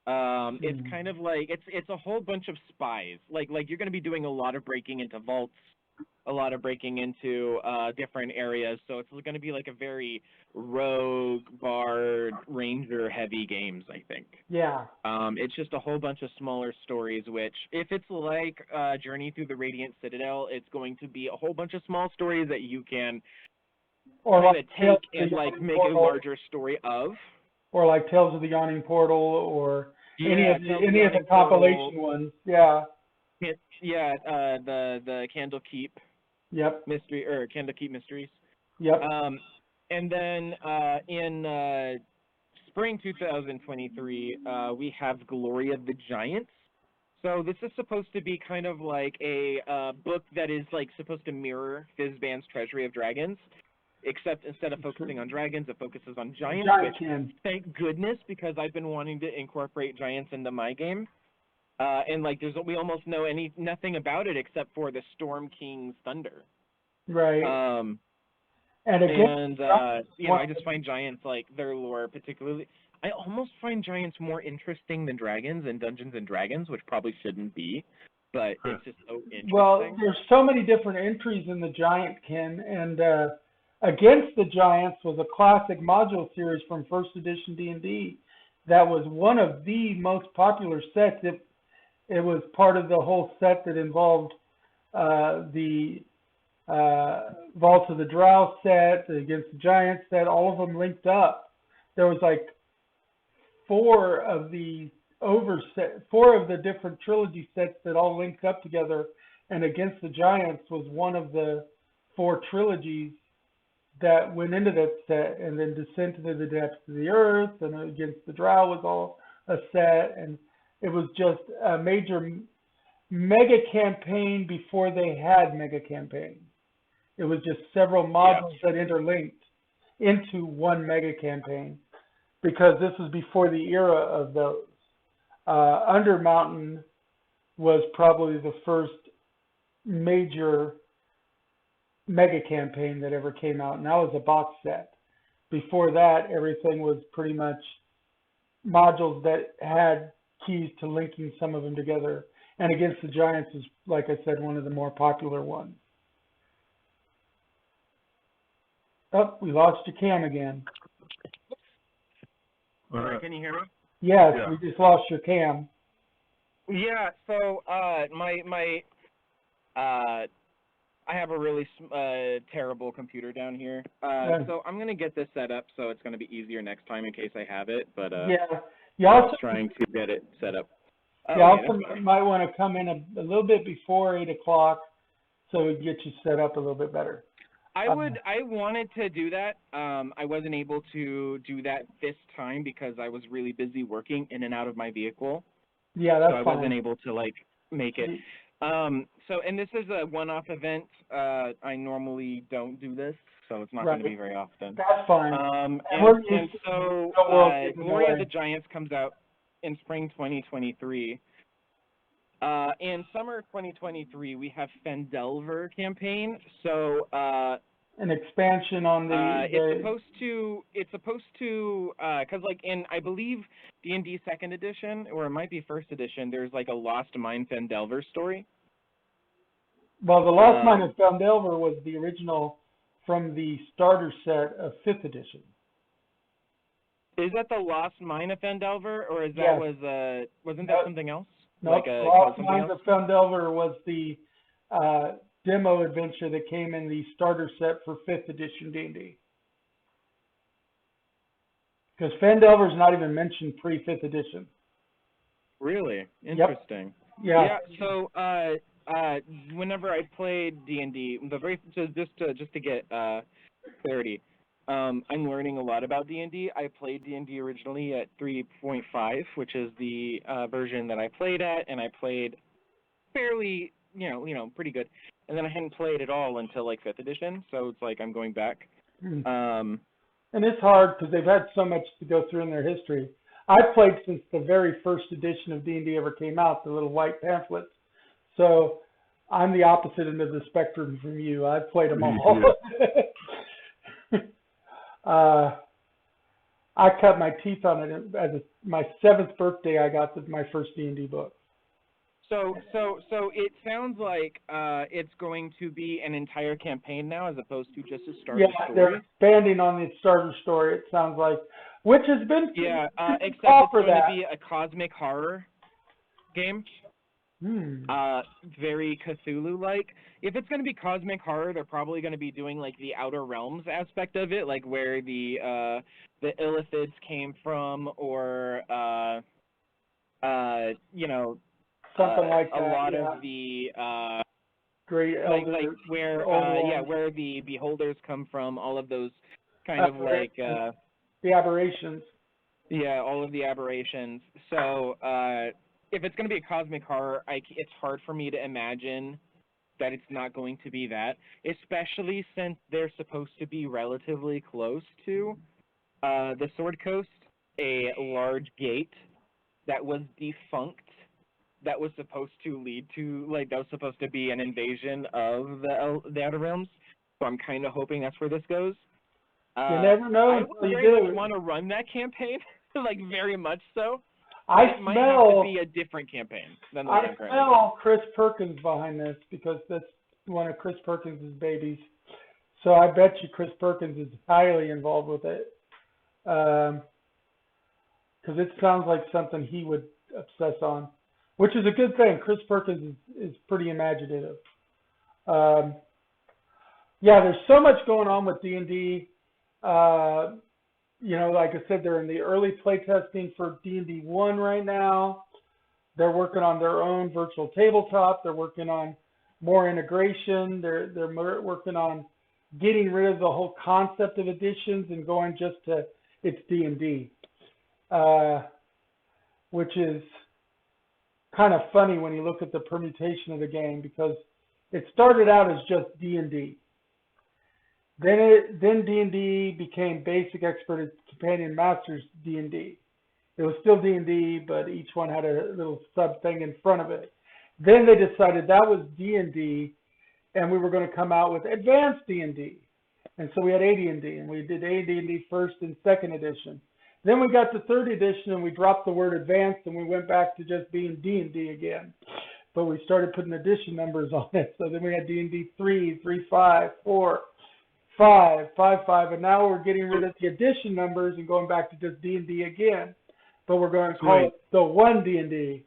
It's kind of like it's a whole bunch of spies. Like you're going to be doing a lot of breaking into vaults, a lot of breaking into different areas. So it's going to be like a very rogue, bard, ranger heavy games, I think. Yeah. It's just a whole bunch of smaller stories, which if it's like Journey Through the Radiant Citadel, it's going to be a whole bunch of small stories that you can kind of take and like make a larger story of. Or like Tales of the Yawning Portal, or any of the compilation ones. Yeah. Yeah, the Candlekeep. Yep. Mystery or Candlekeep Mysteries. Yep. And then in spring 2023, we have Gloria the Giants. So this is supposed to be kind of like a book that is like supposed to mirror Fizban's Treasury of Dragons, except instead of focusing on dragons, it focuses on giants. Thank goodness, because I've been wanting to incorporate giants into my game. And like, we almost know nothing about it except for the Storm King's thunder. Right. I just find giants, like their lore particularly. I almost find giants more interesting than dragons in Dungeons and Dragons, which probably shouldn't be, but it's just so interesting. Well, there's so many different entries in the Giant Kin, and Against the Giants was a classic module series from first edition D&D that was one of the most popular sets. It was part of the whole set that involved the Vault of the Drow set, the Against the Giants set, all of them linked up. There was like four of the different trilogy sets that all linked up together, and Against the Giants was one of the four trilogies that went into that set, and then Descent into the Depths of the Earth and Against the Drow was all a set, and it was just a major mega campaign before they had mega campaigns. It was just several modules that interlinked into one mega campaign, because this was before the era of those. Undermountain was probably the first major mega campaign that ever came out, and that was a box set. Before that, everything was pretty much modules that had keys to linking some of them together. And Against the Giants is, like I said, one of the more popular ones. Oh, we lost your cam again. Sorry, can you hear me? Yes, we just lost your cam. Yeah, so I have a really terrible computer down here. So I'm going to get this set up so it's going to be easier next time in case I have it. But you also trying to get it set up. You also might want to come in a little bit before 8 o'clock so we get you set up a little bit better. I wanted to do that. I wasn't able to do that this time because I was really busy working in and out of my vehicle. Yeah, that's fine. So I wasn't able to make it. And this is a one-off event. I normally don't do this, so it's not going to be very often. That's fine. So Gloria the Giants comes out in spring 2023. In summer 2023, we have Fendelver campaign. So an expansion on it's supposed to because in I believe D&D second edition, or it might be first edition, there's like a Lost Mine Fendelver story. Well, the Lost Mine of Fendelver was the original from the starter set of 5th edition. Is that the Lost Mine of Fendelver, or is wasn't that something else? No, Lost Mines of Fendelver was the demo adventure that came in the starter set for 5th edition D&D. Because Fendelver is not even mentioned pre-5th edition. Really? Interesting. Yep. Yeah. So whenever I played D&D, just to get clarity, I'm learning a lot about D&D. I played D&D originally at 3.5, which is the version that I played at, and I played fairly, pretty good. And then I hadn't played at all until 5th edition, so it's like I'm going back. And it's hard because they've had so much to go through in their history. I've played since the very first edition of D&D ever came out, the little white pamphlets. So I'm the opposite end of the spectrum from you. I've played them all. I cut my teeth on it as my 7th birthday. I got my first D&D book. So it sounds like it's going to be an entire campaign now, as opposed to just a starter story. They're expanding on the starter story. It sounds like, which has been except it's going to be a cosmic horror game. Very Cthulhu-like. If it's going to be cosmic horror, they're probably going to be doing like the Outer Realms aspect of it, like where the Illithids came from, or something like that. A lot of the great elders, like where where the beholders come from, all of those kind of like the aberrations. Yeah, all of the aberrations. So if it's going to be a cosmic horror, it's hard for me to imagine that it's not going to be that, especially since they're supposed to be relatively close to the Sword Coast, a large gate that was defunct, that was supposed to lead to, like, that was supposed to be an invasion of the Outer Realms. So I'm kind of hoping that's where this goes. You never know I until would you very do. much want to run that campaign, like very much so. It might have to be a different campaign than the one I'm currently doing. smell Chris Perkins behind this, because that's one of Chris Perkins' babies. So I bet you Chris Perkins is highly involved with it. Because it sounds like something he would obsess on, which is a good thing. Chris Perkins is pretty imaginative. Yeah, there's so much going on with D&D. Like I said, they're in the early playtesting for D&D 1 right now. They're working on their own virtual tabletop. They're working on more integration. They're working on getting rid of the whole concept of editions and going just to it's D&D, which is kind of funny when you look at the permutation of the game, because it started out as just D&D. Then D&D became Basic Expert Companion Masters D&D. It was still D&D, but each one had a little sub thing in front of it. Then they decided that was D&D, and we were going to come out with Advanced D&D. And so we had AD&D, and we did AD&D first and second edition. Then we got to third edition, and we dropped the word Advanced, and we went back to just being D&D again. But we started putting edition numbers on it. So then we had D&D 3, 3.5, 4, 5, 5.5, and now we're getting rid of the edition numbers and going back to just D&D again. But we're going to call it the 1 D&D.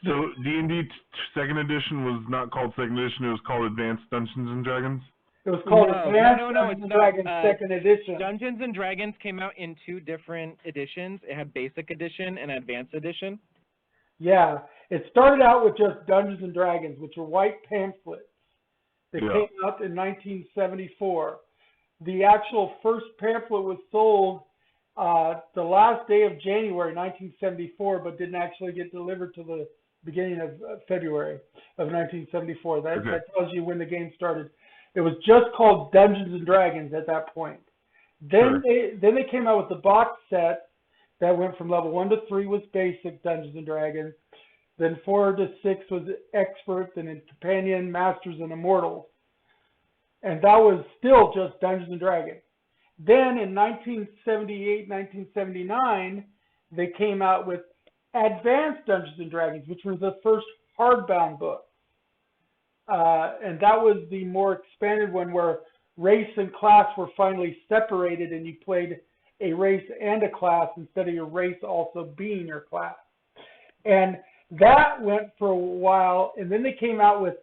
So D&D second edition was not called second edition, it was called Advanced Dungeons and Dragons? It was called Advanced Dungeons and Dragons second edition. Dungeons and Dragons came out in 2 different editions. It had Basic Edition and Advanced Edition. Yeah, it started out with just Dungeons and Dragons, which were white pamphlets that came out in 1974. The actual first pamphlet was sold the last day of January 1974, but didn't actually get delivered till the beginning of February of 1974. That tells you when the game started. It was just called Dungeons and Dragons at that point. Then they came out with the box set that went from level 1 to 3 was Basic Dungeons and Dragons. Then 4 to 6 was Expert, and then Companion, Masters, and Immortals. And that was still just Dungeons and Dragons. Then in 1978, 1979, they came out with Advanced Dungeons and Dragons, which was the first hardbound book. And that was the more expanded one, where race and class were finally separated, and you played a race and a class instead of your race also being your class. And that went for a while, and then they came out with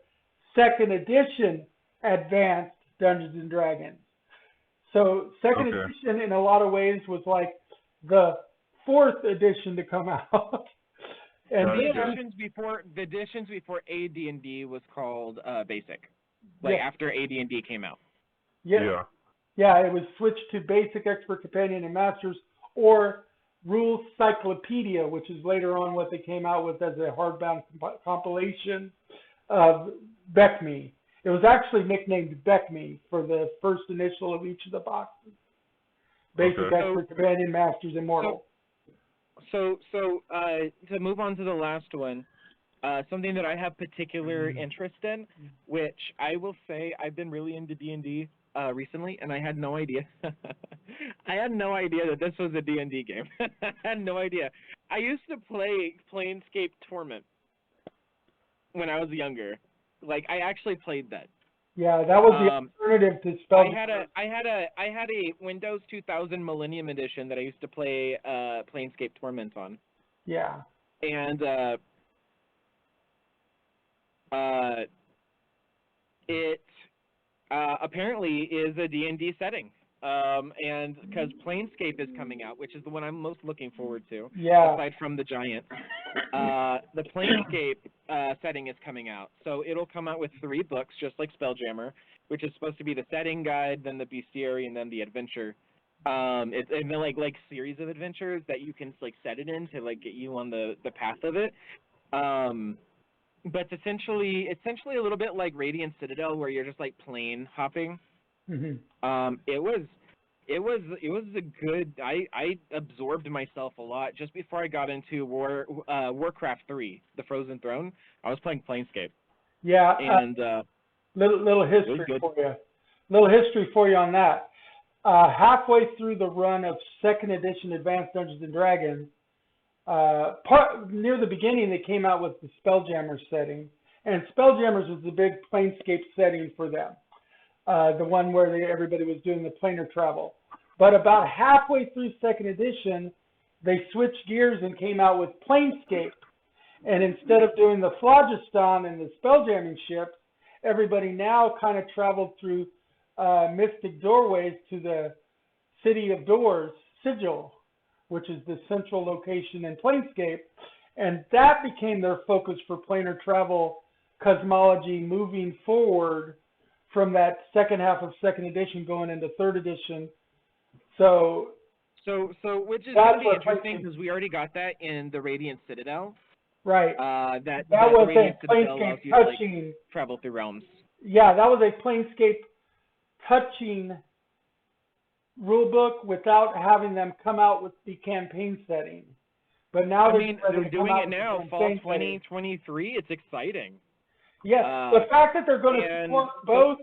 second edition Advanced Dungeons and Dragons. So second edition in a lot of ways was like the 4th edition to come out. And the editions before AD&D was called Basic, after AD&D came out. Yeah, it was switched to Basic, Expert, Companion, and Masters, or Rules Cyclopedia, which is later on what they came out with as a hardbound compilation of BECME. It was actually nicknamed BECME for the first initial of each of the boxes. Basic, Expert, Companion, Masters, Immortal. So to move on to the last one, something that I have particular interest in, which I will say I've been really into D&D recently, and I had no idea. I had no idea that this was a D&D game. I had no idea. I used to play Planescape Torment when I was younger. Like, I actually played that. Yeah, that was the alternative to Spell. I had a Windows 2000 Millennium Edition that I used to play Planescape Torment on. Yeah. And it apparently is a D&D setting. And because Planescape is coming out, which is the one I'm most looking forward to, aside from the Giants, the Planescape setting is coming out. So it'll come out with 3 books, just like Spelljammer, which is supposed to be the setting guide, then the bestiary, and then the adventure. It's and then like series of adventures that you can like set it in to like get you on the path of it. But essentially a little bit like Radiant Citadel, where you're just like plane hopping. Mm-hmm. It was a good. I absorbed myself a lot just before I got into Warcraft 3, The Frozen Throne. I was playing Planescape. Yeah. And little history for you. Little history for you on that. Halfway through the run of 2nd edition Advanced Dungeons and Dragons, near the beginning they came out with the Spelljammer setting, and Spelljammers was the big Planescape setting for them. The one where everybody was doing the planar travel. But about halfway through 2nd edition, they switched gears and came out with Planescape. And instead of doing the Phlogiston and the spelljamming ships, everybody now kind of traveled through mystic doorways to the City of Doors, Sigil, which is the central location in Planescape. And that became their focus for planar travel cosmology moving forward from that second half of 2nd edition going into 3rd edition. So which is going to be interesting because we already got that in the Radiant Citadel. Right. That was Radiant a Citadel Planescape allows you touching. To, like, travel through realms. Yeah, that was a Planescape touching rulebook without having them come out with the campaign setting. But now they're doing it now, fall 2023. It's exciting. Yeah, the fact that they're going to support both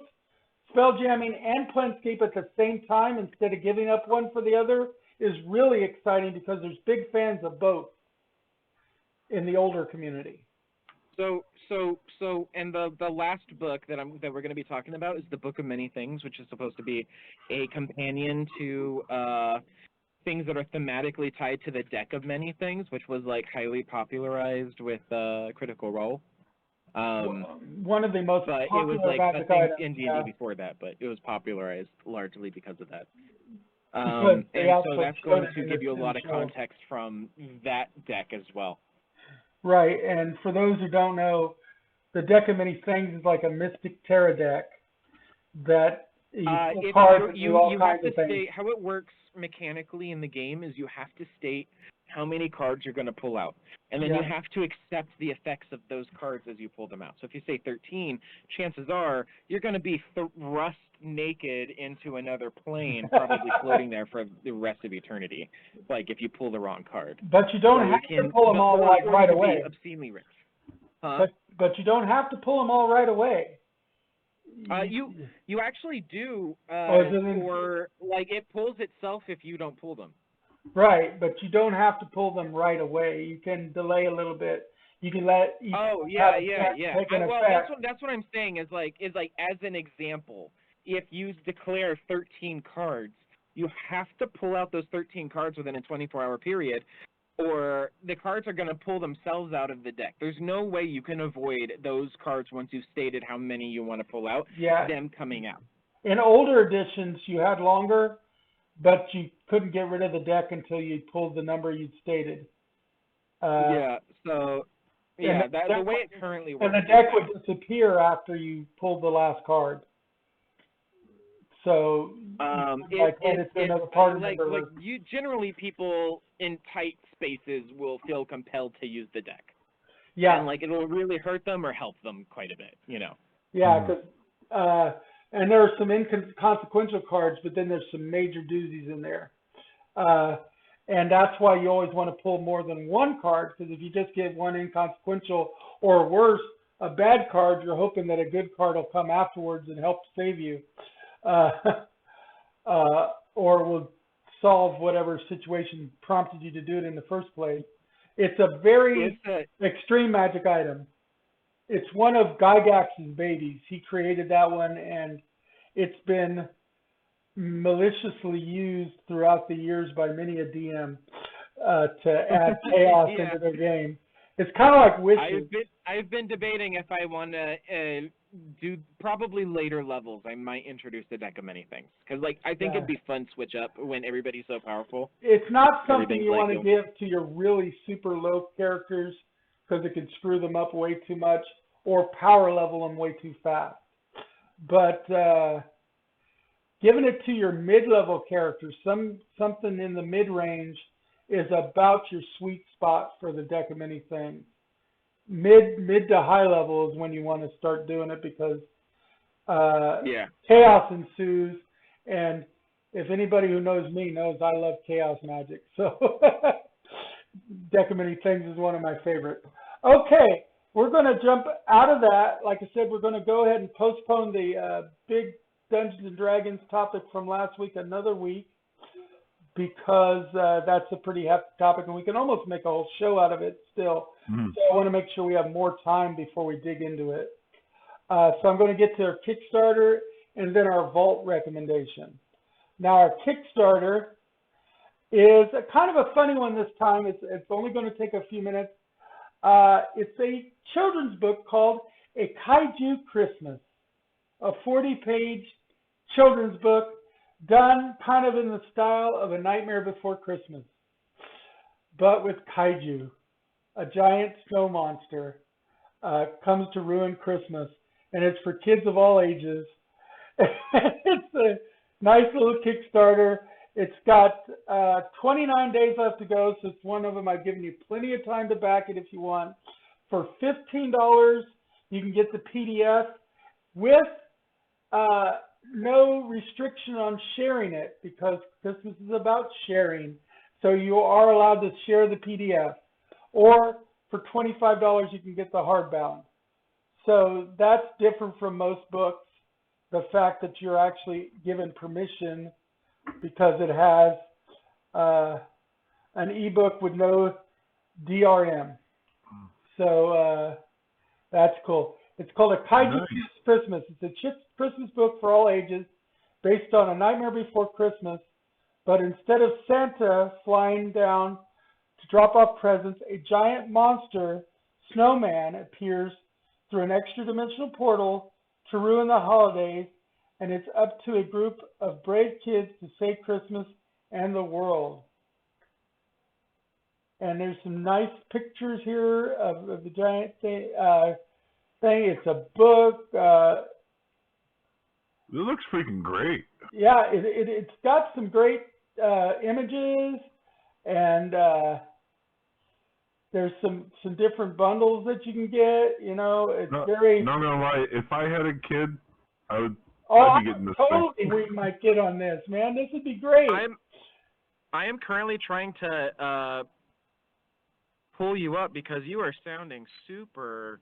spelljamming and Planescape at the same time instead of giving up one for the other is really exciting because there's big fans of both in the older community. So, and the last book that we're going to be talking about is the Book of Many Things, which is supposed to be a companion to things that are thematically tied to the Deck of Many Things, which was like highly popularized with Critical Role. One of the most popular it was like magic a thing items, in D&D before that, but it was popularized largely because of that. And so that's going to give you a lot of context from that deck as well. Right, and for those who don't know, the Deck of Many Things is like a Mystic Terra deck that you have to state how it works mechanically in the game is you have to state how many cards you're going to pull out. And then you have to accept the effects of those cards as you pull them out. So if you say 13, chances are you're going to be thrust naked into another plane, probably floating there for the rest of eternity, like if you pull the wrong card. But you don't have to pull them all right away. Obscenely rich. Huh? But you don't have to pull them all right away. You actually do, or like it pulls itself if you don't pull them. Right, but you don't have to pull them right away. You can delay a little bit. You can let. Well, that's what I'm saying is like as an example, if you declare 13 cards, you have to pull out those 13 cards within a 24-hour period, or the cards are going to pull themselves out of the deck. There's no way you can avoid those cards once you've stated how many you want to pull out, them coming out. In older editions, you had longer, but you couldn't get rid of the deck until you pulled the number you'd stated. The way it currently works. And the deck would disappear after you pulled the last card. So, generally people in tight spaces will feel compelled to use the deck. Yeah. And it'll really hurt them or help them quite a bit, you know. Yeah, because and there are some inconsequential cards, but then there's some major doozies in there. And that's why you always want to pull more than one card, because if you just get one inconsequential or worse, a bad card, you're hoping that a good card will come afterwards and help save you. Or will solve whatever situation prompted you to do it in the first place. It's a very extreme magic item. It's one of Gygax's babies. He created that one, and it's been maliciously used throughout the years by many a DM to add chaos into their game. It's kind of like wishes. I've been debating if I want to do probably later levels. I might introduce a deck of many things because, like, I think it'd be fun to switch up when everybody's so powerful. It's not something you want to give to your really super low characters because it could screw them up way too much or power level them way too fast. But giving it to your mid-level characters, something in the mid-range, is about your sweet spot for the deck of many things. Mid to high level is when you want to start doing it because chaos ensues, and if anybody who knows me knows I love chaos magic. So deck of many things is one of my favorites. Okay, we're going to jump out of that. Like I said, we're going to go ahead and postpone the big Dungeons and Dragons topic from last week another week, because that's a pretty hefty topic, and we can almost make a whole show out of it still. Mm-hmm. So I want to make sure we have more time before we dig into it. So I'm going to get to our Kickstarter and then our Vault recommendation. Now, our Kickstarter is a kind of a funny one this time. It's only going to take a few minutes. It's a children's book called A Kaiju Christmas, a 40-page children's book done kind of in the style of A Nightmare Before Christmas, but with kaiju. A giant snow monster comes to ruin Christmas, and it's for kids of all ages. It's a nice little Kickstarter. It's got 29 days left to go, so it's one of them. I've given you plenty of time to back it if you want. For $15, you can get the PDF with no restriction on sharing it, because Christmas is about sharing. So you are allowed to share the PDF. Or for $25, you can get the hardbound. So that's different from most books, the fact that you're actually given permission, because it has an ebook with no DRM. So that's cool. It's called A Kaiju Christmas. It's a Christmas book for all ages based on A Nightmare Before Christmas, but instead of Santa flying down to drop off presents, a giant monster snowman appears through an extra-dimensional portal to ruin the holidays, and it's up to a group of brave kids to save Christmas and the world. And there's some nice pictures here of the giant thing. It's a book. It looks freaking great. Yeah, it's got some great images, and there's some different bundles that you can get. You know, it's very. Not gonna lie, if I had a kid, I'd be getting this thing. We might get on this, man. This would be great. I am currently trying to pull you up because you are sounding super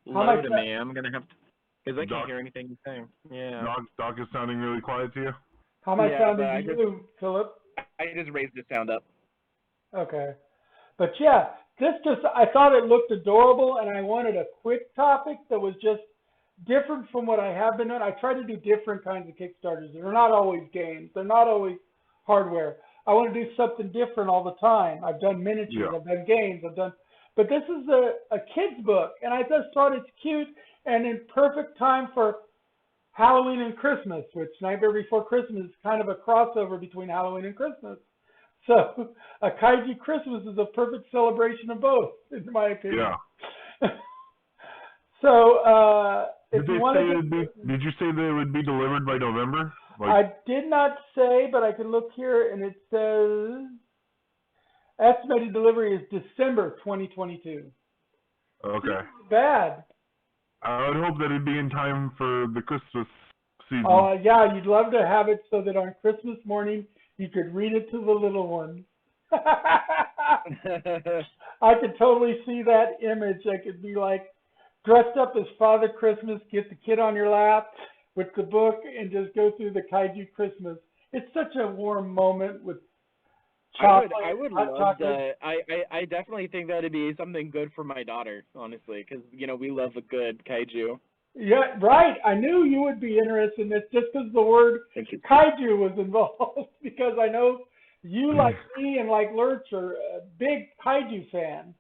low to me. I'm gonna have to, because I can't hear anything you're saying. Yeah. Doc is sounding really quiet to you. How am I sounding to you, Philip? I just raised the sound up. Okay, but yeah, I thought it looked adorable, and I wanted a quick topic that was just different from what I have been doing. I try to do different kinds of Kickstarters. They're not always games. They're not always hardware. I want to do something different all the time. I've done miniatures. Yeah. I've done games. But this is a kid's book, and I just thought it's cute and in perfect time for Halloween and Christmas, which Nightmare Before Christmas is kind of a crossover between Halloween and Christmas. So A Kaiju Christmas is a perfect celebration of both, in my opinion. Yeah. So did you say that it would be delivered by November? I did not say, but I can look here, and it says estimated delivery is December 2022. Okay. Bad. I would hope that it'd be in time for the Christmas season. Oh, yeah, you'd love to have it so that on Christmas morning you could read it to the little ones. I could totally see that image. I could be like dressed up as Father Christmas, get the kid on your lap with the book, and just go through the Kaiju Christmas. it's such a warm moment with I chocolate. would hot love chocolate. that. I definitely think that'd be something good for my daughter, honestly, because we love a good kaiju. Yeah, right. I knew you would be interested in this just because the word Thank you. kaiju was involved. Because I know you, like me and like Lurch, are a big kaiju fan.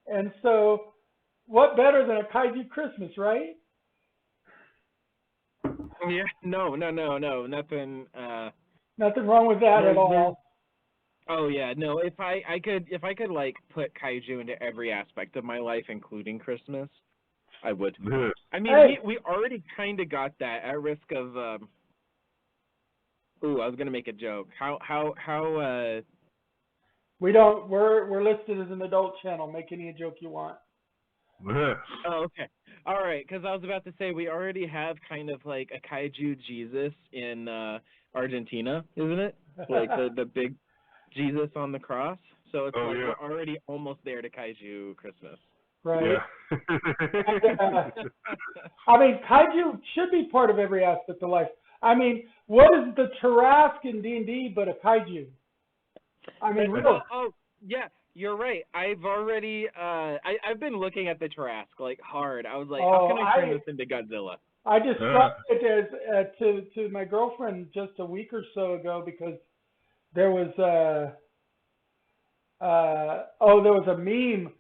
And so, what better than a kaiju Christmas, right? Yeah, no, nothing. Nothing wrong with that at all. Oh yeah, no. If I could like put kaiju into every aspect of my life, including Christmas, I would. Yeah. I mean, Hey. we already kind of got that at risk of. Ooh, I was gonna make a joke. How? We don't. We're listed as an adult channel. Make any joke you want. Yeah. Oh, okay. All right, because I was about to say we already have kind of like a kaiju Jesus in Argentina, isn't it? Like the big Jesus on the cross. So it's like yeah. we're already almost there to kaiju Christmas. Right. Yeah. I mean, kaiju should be part of every aspect of life. I mean, what is the Tarrasque in D&D but a kaiju? I mean, really. Oh, yeah, you're right. I've already I've been looking at the Tarrasque like hard. I was like, how can I turn this into Godzilla? I described it as to my girlfriend just a week or so ago because there was there was a meme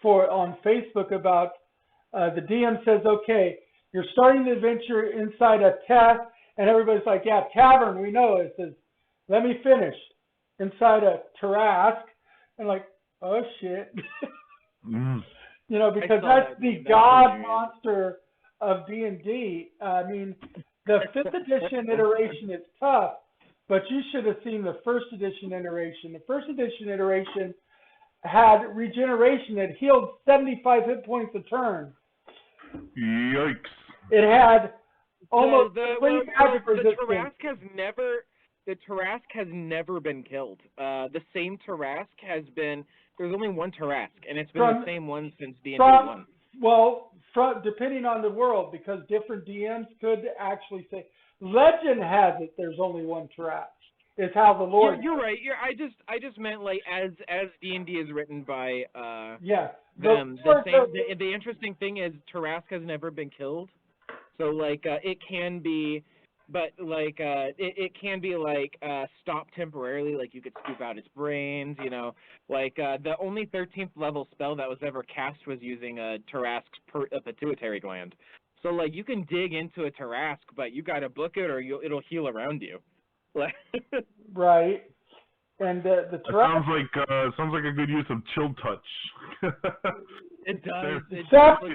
on Facebook about the DM says, okay, you're starting the adventure inside a and everybody's like, yeah, tavern, we know it. It says, let me finish. Inside a Tarrasque, and like, oh shit. Because that's the god monster of D&D. I mean, the 5th edition iteration is tough, but you should have seen the 1st edition iteration. The 1st edition iteration had regeneration that healed 75 hit points a turn. Yikes. It had almost complete magic resistance. The Tarrasque has never been killed. The same Tarrasque there's only one Tarrasque, and it's been the same one since D&D 1. Well, depending on the world, because different DMs could actually say, legend has it there's only one Tarrasque. Is how the Lord. You're right. I just meant like as D&D is written by them. The interesting thing is Tarrasque has never been killed, so like it can be. But like it can be like stopped temporarily, like you could scoop out its brains, Like the only 13th level spell that was ever cast was using a Tarrasque's pituitary gland. So like you can dig into a Tarrasque, but you gotta book it or it'll heal around you. Right. And the Tarrasque sounds like a good use of chill touch. It does.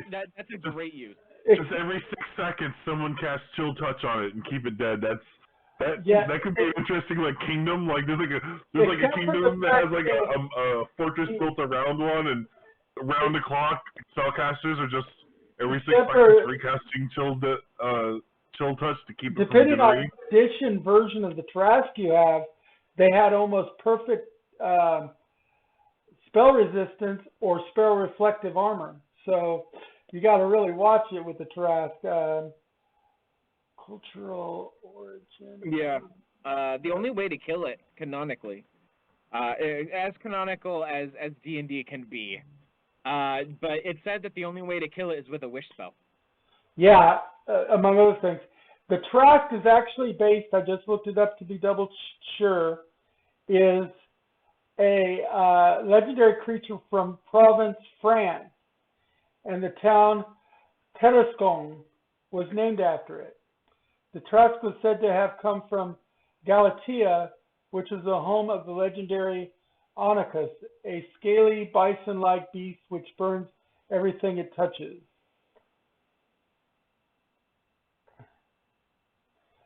That's a great use. Just every 6 seconds, someone casts chill touch on it and keep it dead. That could be an interesting like kingdom. Like there's like a kingdom that has like a fortress built around one, and around the clock spellcasters are just every 6 seconds recasting chill touch to keep it. Depending on the edition version of the Tarrasque you have, they had almost perfect spell resistance or spell reflective armor. So you got to really watch it with the Tarrasque. Cultural origin. Yeah. The only way to kill it, canonically, as canonical as D&D can be, but it's said that the only way to kill it is with a wish spell. Yeah, among other things. The Tarrasque is actually based, I just looked it up to be double sure, is a legendary creature from Provence, France. And the town Tarascon was named after it. The Tarrasque was said to have come from Galatia, which is the home of the legendary Onacus, a scaly bison-like beast which burns everything it touches.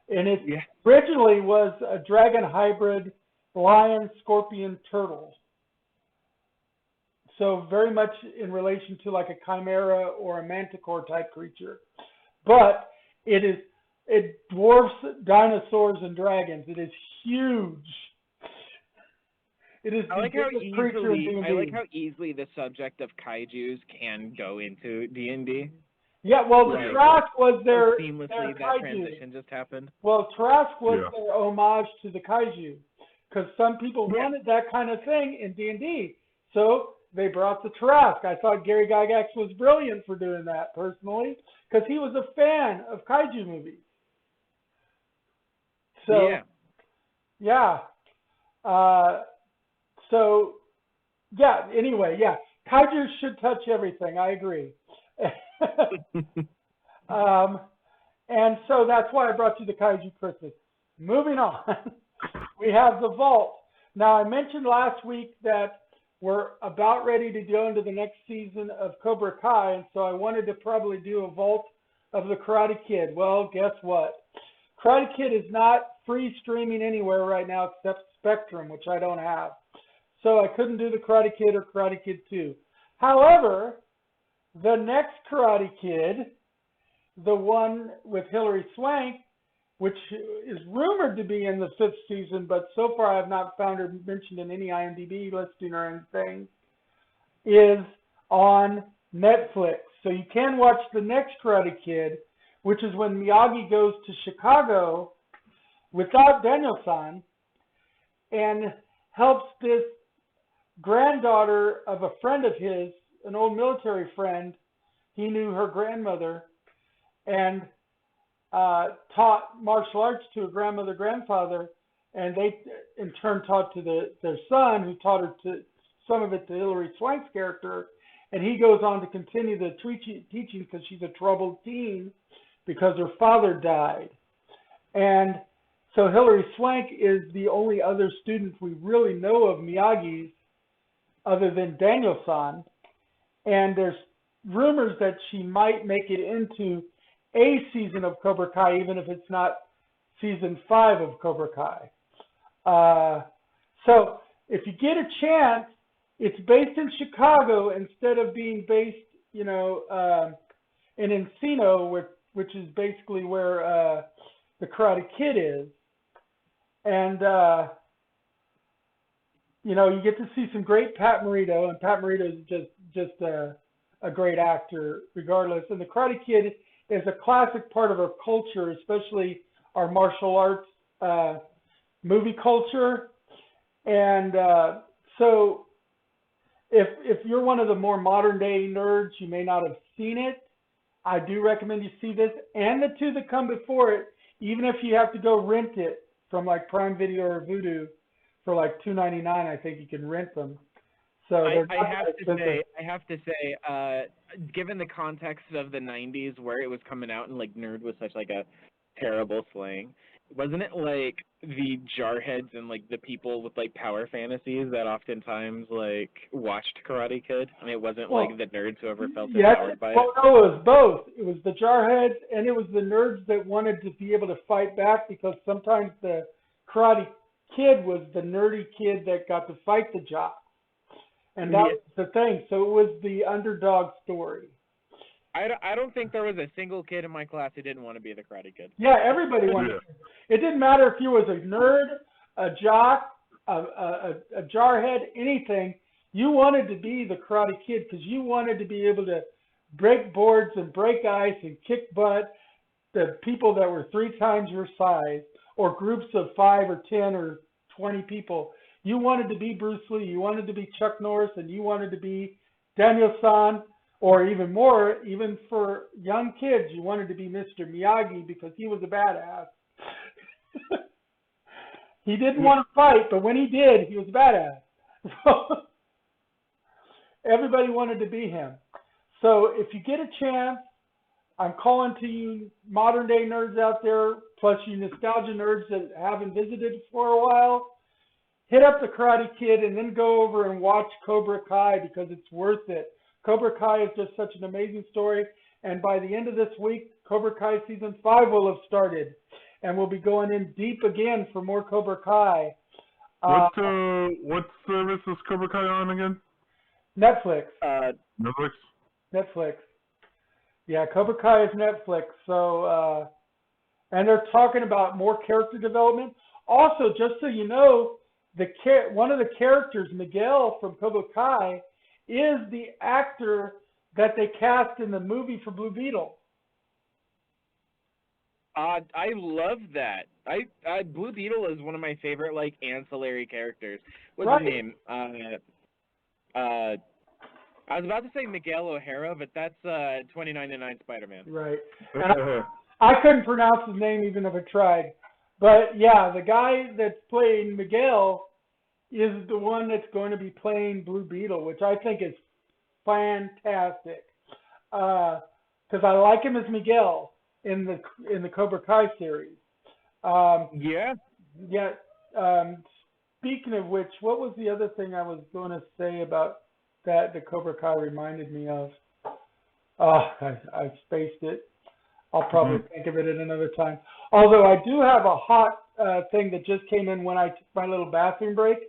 And it originally was a dragon hybrid lion, scorpion, turtle. So very much in relation to like a chimera or a manticore type creature. But it dwarfs dinosaurs and dragons. It is huge. It is I like how easily the subject of kaijus can go into D&D. Yeah, well, Like, Trask was so their seamlessly kaiju. that transition just happened. Well, Trask was Yeah. their homage to the kaiju, because some people Yeah. wanted that kind of thing in D&D. So they brought the Trask. I thought Gary Gygax was brilliant for doing that, personally, because he was a fan of kaiju movies. So, Yeah. yeah. So, yeah, anyway, yeah. Kaiju should touch everything. I agree. And so that's why I brought you the Kaiju Christmas. Moving on, we have the Vault. Now, I mentioned last week that we're about ready to go into the next season of Cobra Kai, and so I wanted to probably do a Vault of the Karate Kid. Well, guess what? Karate Kid is not free streaming anywhere right now except Spectrum, which I don't have. So I couldn't do the Karate Kid or Karate Kid 2. However, the next Karate Kid, the one with Hilary Swank, which is rumored to be in the 5th season, but so far I have not found her mentioned in any IMDb listing or anything, is on Netflix. So you can watch the next Karate Kid, which is when Miyagi goes to Chicago without Daniel-san and helps this granddaughter of a friend of his, an old military friend. He knew her grandmother and taught martial arts to her grandfather, and they in turn taught to their son, who taught her to some of it to Hilary Swank's character, and he goes on to continue the teaching because she's a troubled teen because her father died. And so Hilary Swank is the only other student we really know of Miyagi's other than Daniel-san, and there's rumors that she might make it into a season of Cobra Kai, even if it's not season 5 of Cobra Kai. So if you get a chance, it's based in Chicago instead of being based, in Encino, which is basically where the Karate Kid is. And, you get to see some great Pat Morita, and Pat Morita is just a great actor regardless. And the Karate Kid is a classic part of our culture, especially our martial arts movie culture. And so if you're one of the more modern day nerds, you may not have seen it. I do recommend you see this and the two that come before it, even if you have to go rent it from like Prime Video or Vudu for like $2.99. I think you can rent them. So I have to say, given the context of the 90s where it was coming out and like nerd was such like a terrible slang, wasn't it like the jarheads and like the people with like power fantasies that oftentimes like watched Karate Kid? I mean, it wasn't like the nerds who ever felt empowered by it. Well, no, it was both. It was the jarheads and it was the nerds that wanted to be able to fight back, because sometimes the Karate Kid was the nerdy kid that got to fight the jock. And that was the thing. So it was the underdog story. I don't think there was a single kid in my class who didn't want to be the Karate Kid. Yeah, everybody wanted to. It didn't matter if you was a nerd, a jock, a jarhead, anything. You wanted to be the Karate Kid because you wanted to be able to break boards and break ice and kick butt the people that were 3 times your size, or groups of 5 or 10 or 20 people. You wanted to be Bruce Lee, you wanted to be Chuck Norris, and you wanted to be Daniel-san, or even more, even for young kids, you wanted to be Mr. Miyagi because he was a badass. He didn't want to fight, but when he did, he was a badass. So everybody wanted to be him. So if you get a chance, I'm calling to you modern day nerds out there, plus you nostalgia nerds that haven't visited for a while. Hit up the Karate Kid and then go over and watch Cobra Kai, because it's worth it. Cobra Kai is just such an amazing story, and by the end of this week, Cobra Kai Season 5 will have started, and we'll be going in deep again for more Cobra Kai. What service is Cobra Kai on again? Netflix. Netflix? Netflix. Yeah, Cobra Kai is Netflix. So, and they're talking about more character development. Also, just so you know, one of the characters, Miguel from Cobra Kai, is the actor that they cast in the movie for Blue Beetle. I love that. Blue Beetle is one of my favorite like ancillary characters. What's Right. his name? I was about to say Miguel O'Hara, but that's 2099 Spider-Man. Right. And I couldn't pronounce his name even if I tried. But yeah, the guy that's playing Miguel is the one that's going to be playing Blue Beetle, which I think is fantastic. Because I like him as Miguel in the Cobra Kai series. Yeah. Yeah. Speaking of which, what was the other thing I was going to say about that the Cobra Kai reminded me of? I spaced it. I'll probably think of it at another time. Although I do have a hot thing that just came in when I took my little bathroom break.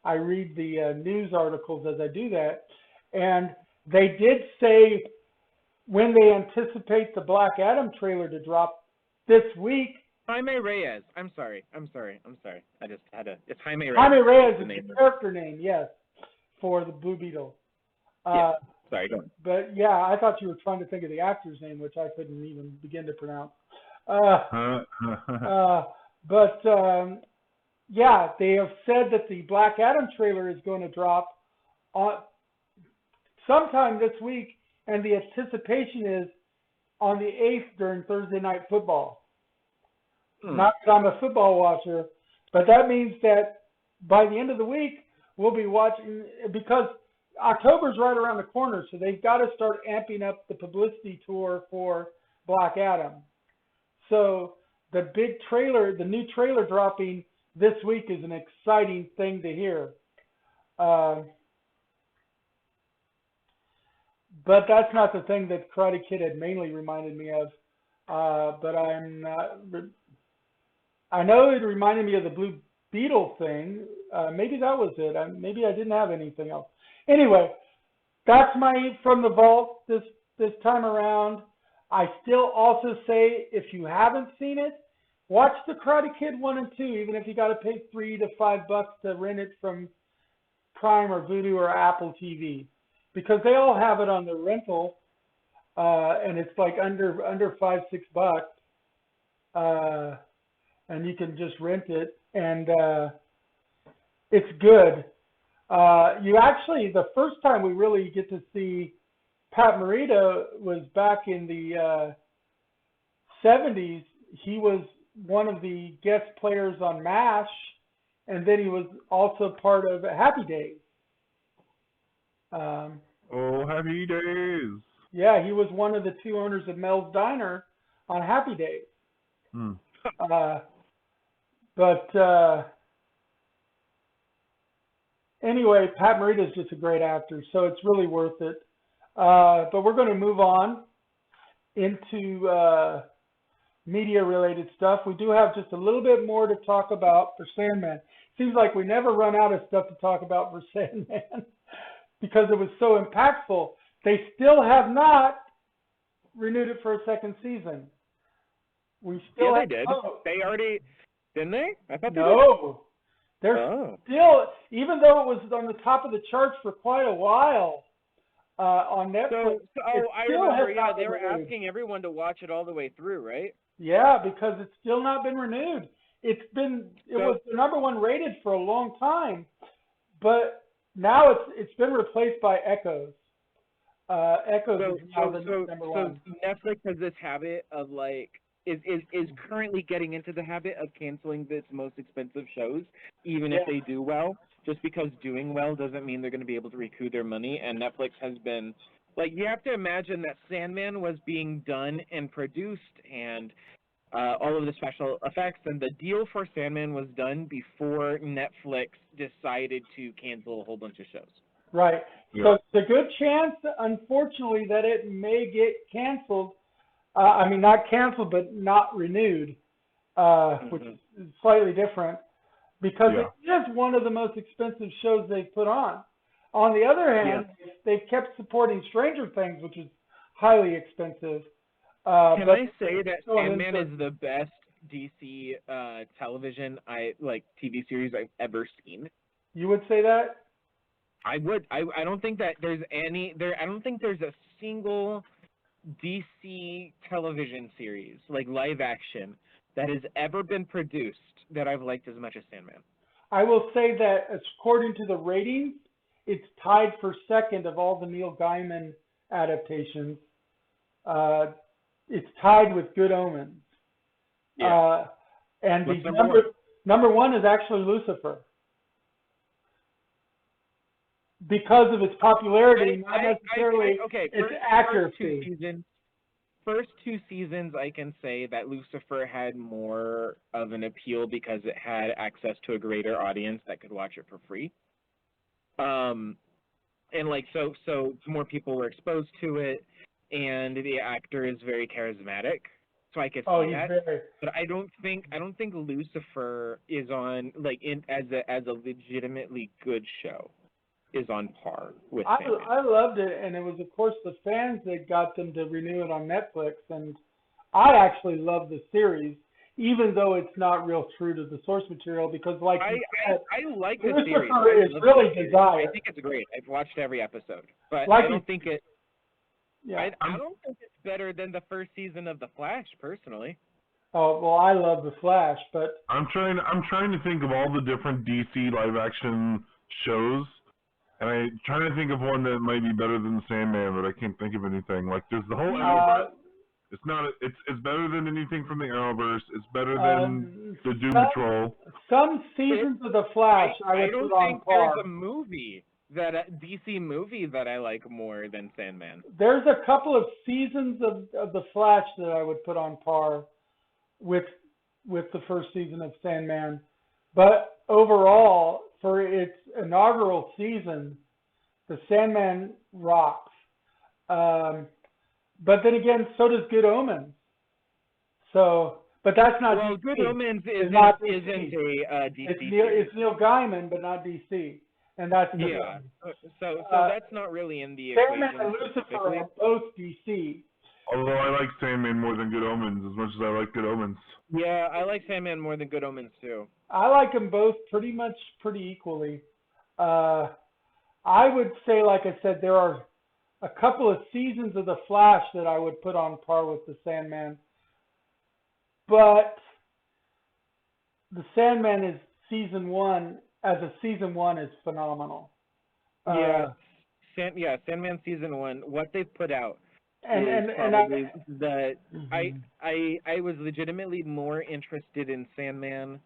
I read the news articles as I do that. And they did say when they anticipate the Black Adam trailer to drop this week. Jaime Reyes. I'm sorry. I just had to. It's Jaime Reyes. Jaime Reyes is name. the character name, yes, for the Blue Beetle. Yeah. Sorry, go on. But yeah, I thought you were trying to think of the actor's name, which I couldn't even begin to pronounce. Yeah, they have said that the Black Adam trailer is going to drop sometime this week, and the anticipation is on the 8th during Thursday Night Football. Not that I'm a football watcher, but that means that by the end of the week, we'll be watching, because October's right around the corner, so they've got to start amping up the publicity tour for Black Adam. So the big trailer, the new trailer dropping this week is an exciting thing to hear. But that's not the thing that Karate Kid had mainly reminded me of. But I'm not... I know it reminded me of the Blue Beetle thing. Maybe that was it. Maybe I didn't have anything else. Anyway, that's my From the Vault this time around. I still also say, if you haven't seen it, watch the Karate Kid 1 and 2, even if you got to pay $3 to $5 to rent it from Prime or Vudu or Apple TV, because they all have it on the rental, and it's like under $5-6, and you can just rent it, and it's good. You actually, the first time we really get to see Pat Morita was back in the 70s. He was one of the guest players on MASH, and then he was also part of Happy Days. Oh, Happy Days. Yeah, he was one of the two owners of Mel's Diner on Happy Days. Anyway, Pat Morita is just a great actor, so it's really worth it. But we're going to move on into media-related stuff. We do have just a little bit more to talk about for Sandman. Seems like we never run out of stuff to talk about for Sandman because it was so impactful. They still have not renewed it for a second season. We still they did. They already, didn't they? I thought they did. No. They're still, even though it was on the top of the charts for quite a while on Netflix. I remember, yeah, they were asking everyone to watch it all the way through, right? Yeah, because it's still not been renewed. It was the #1 rated for a long time, but now it's been replaced by Echoes. Echoes is now the #1. So Netflix has this habit of is currently getting into the habit of canceling its most expensive shows, even if they do well. Just because doing well doesn't mean they're going to be able to recoup their money. And Netflix has been, you have to imagine that Sandman was being done and produced and all of the special effects. And the deal for Sandman was done before Netflix decided to cancel a whole bunch of shows. Right. Yeah. So it's a good chance, unfortunately, that it may get canceled. Not canceled, but not renewed, which is slightly different, because it is one of the most expensive shows they've put on. On the other hand, they've kept supporting Stranger Things, which is highly expensive. Can I say that Sandman is the best DC television TV series I've ever seen? You would say that? I don't think that there's I don't think there's a single DC television series, like live action, that has ever been produced that I've liked as much as Sandman. I will say that according to the ratings, it's tied for second of all the Neil Gaiman adaptations. It's tied with Good Omens. Yeah. And What's the number one is actually Lucifer. Because of its popularity, not necessarily its accuracy. First two seasons, I can say that Lucifer had more of an appeal because it had access to a greater audience that could watch it for free. And like so more people were exposed to it, and the actor is very charismatic, so I could see that. But I don't think Lucifer is on as a legitimately good show is on par with Sandman. I loved it, and it was, of course, the fans that got them to renew it on Netflix, and I actually love the series, even though it's not real true to the source material, because like you said, I like the Lucifer series. is really Desire. I think it's great. I've watched every episode, but like I don't think it... Yeah. I don't think it's better than the first season of The Flash, personally. Oh, well, I love The Flash, but... I'm trying to think of all the different DC live-action shows, and I'm trying to think of one that might be better than Sandman, but I can't think of anything. Like, there's the whole Arrowverse. It's better than anything from the Arrowverse. It's better than the Doom Patrol. Some seasons of The Flash I would put on par. There's a DC movie that I like more than Sandman. There's a couple of seasons of The Flash that I would put on par with the first season of Sandman. But overall, for its inaugural season, the Sandman rocks. But then again, so does Good Omens. So, but that's not DC. Good Omens isn't not a DC. It's Neil Gaiman, but not DC. And that's so that's not really in the equation. Sandman and Lucifer are both DC. Although I like Sandman more than Good Omens, as much as I like Good Omens. Yeah, I like Sandman more than Good Omens too. I like them both pretty equally. I would say, like I said, there are a couple of seasons of The Flash that I would put on par with the Sandman. But the Sandman is season one is phenomenal. Sandman season one, what they've put out. I was legitimately more interested in Sandman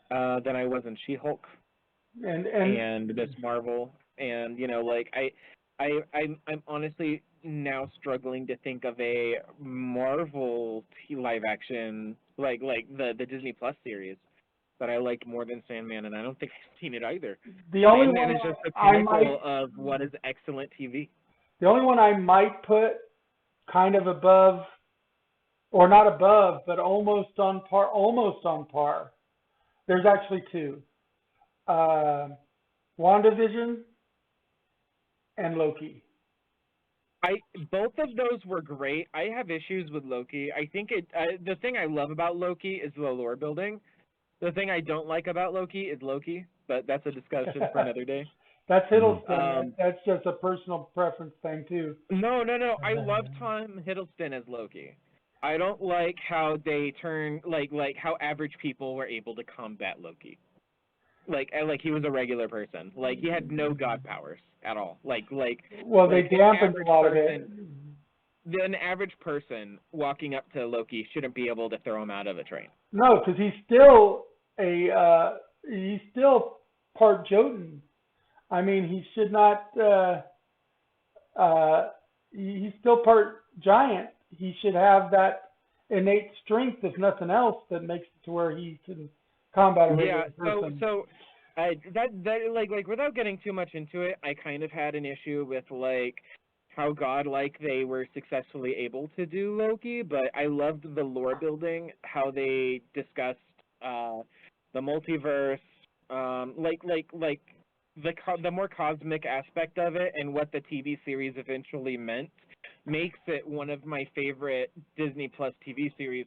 than I was in She-Hulk and Miss Marvel, and I'm honestly now struggling to think of a Marvel live action like the Disney Plus series that I liked more than Sandman, and I don't think I've seen it either. Sandman is just the pinnacle of what is excellent TV. The only one I might put kind of above, or not above, but almost on par. There's actually two. WandaVision and Loki. Both of those were great. I have issues with Loki. I think the thing I love about Loki is the lore building. The thing I don't like about Loki is Loki, but that's a discussion for another day. That's Hiddleston. That's just a personal preference thing too. No. I love Tom Hiddleston as Loki. I don't like how they turn like how average people were able to combat Loki. Like he was a regular person. Like he had no god powers at all. They dampened a lot of it. An average person walking up to Loki shouldn't be able to throw him out of a train. No, because he's still part Jotun. I mean, he should not. He's still part giant. He should have that innate strength, if nothing else, that makes it to where he can combat a regular person. So that without getting too much into it, I kind of had an issue with how godlike they were successfully able to do Loki, but I loved the lore building, how they discussed the multiverse, the more cosmic aspect of it, and what the TV series eventually meant, makes it one of my favorite Disney Plus TV series.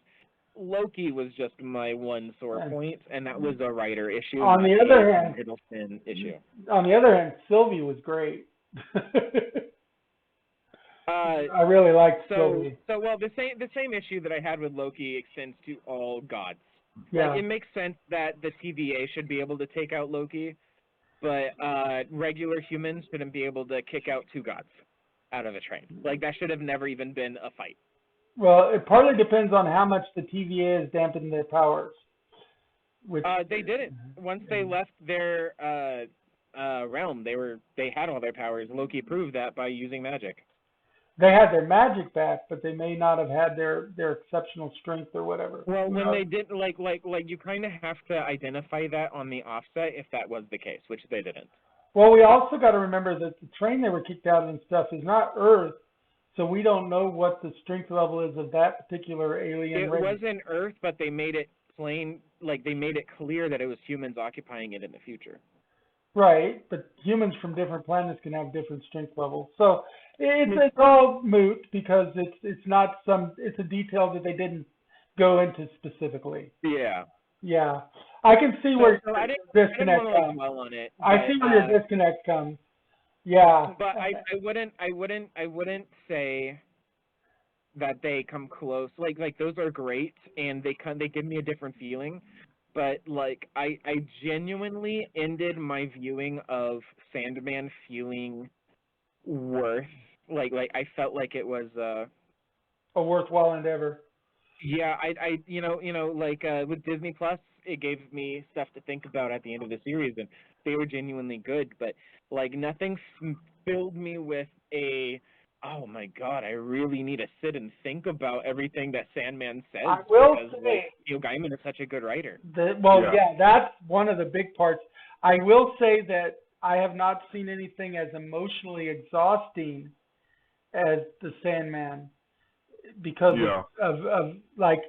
Loki was just my one sore point, and that was a writer issue. On the other hand, Hiddleston issue. On the other hand, Sylvie was great. I really liked Sylvie. So well, the same issue that I had with Loki extends to all gods. Yeah. Like, it makes sense that the TVA should be able to take out Loki, but regular humans shouldn't be able to kick out two gods out of a train. Like, that should have never even been a fight. Well, it partly depends on how much the TVA has dampened their powers. Which, they didn't. Once they left their realm, they had all their powers. Loki proved that by using magic. They had their magic back, but they may not have had their exceptional strength or whatever. Well, when they didn't, like you kind of have to identify that on the offset if that was the case, which they didn't. Well, we also got to remember that the train they were kicked out of and stuff is not Earth, so we don't know what the strength level is of that particular alien race. It wasn't Earth, but they made it plain, like they made it clear that it was humans occupying it in the future. Right, but humans from different planets can have different strength levels. So it's all moot because it's a detail that they didn't go into specifically. Yeah. Yeah, I can see where your disconnect comes. Dwell on it, I see where your disconnect comes. Yeah. But I wouldn't say that they come close. Like those are great, and they give me a different feeling. But like I genuinely ended my viewing of Sandman feeling worth. Like I felt like it was a worthwhile endeavor. Yeah, I like with Disney Plus, it gave me stuff to think about at the end of the series, and they were genuinely good. But like nothing filled me with oh my God, I really need to sit and think about everything that Sandman says. I will say, Neil Gaiman is such a good writer. Yeah, that's one of the big parts. I will say that I have not seen anything as emotionally exhausting as the Sandman, because of like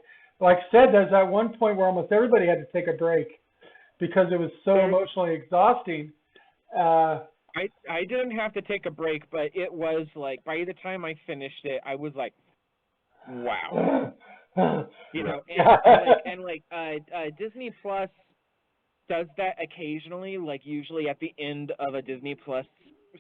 I said, there's that one point where almost everybody had to take a break because it was so emotionally exhausting. I didn't have to take a break, but it was like by the time I finished it, I was like, wow. Disney Plus does that occasionally, like usually at the end of a Disney Plus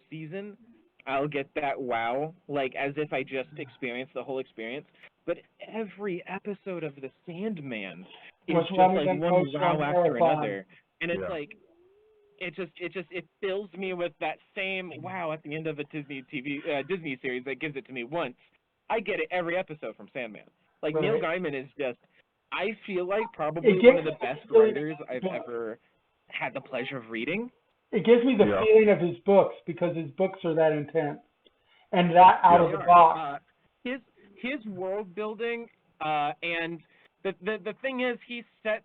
season, I'll get that wow, like as if I just experienced the whole experience. But every episode of The Sandman is just like one wow after another. And it's like, it fills me with that same wow at the end of a Disney series that gives it to me once. I get it every episode from Sandman. Like Neil Gaiman is just, I feel like probably one of the best writers I've ever had the pleasure of reading. It gives me the feeling of his books because his books are that intense and that out of the box. His world building and the thing is he sets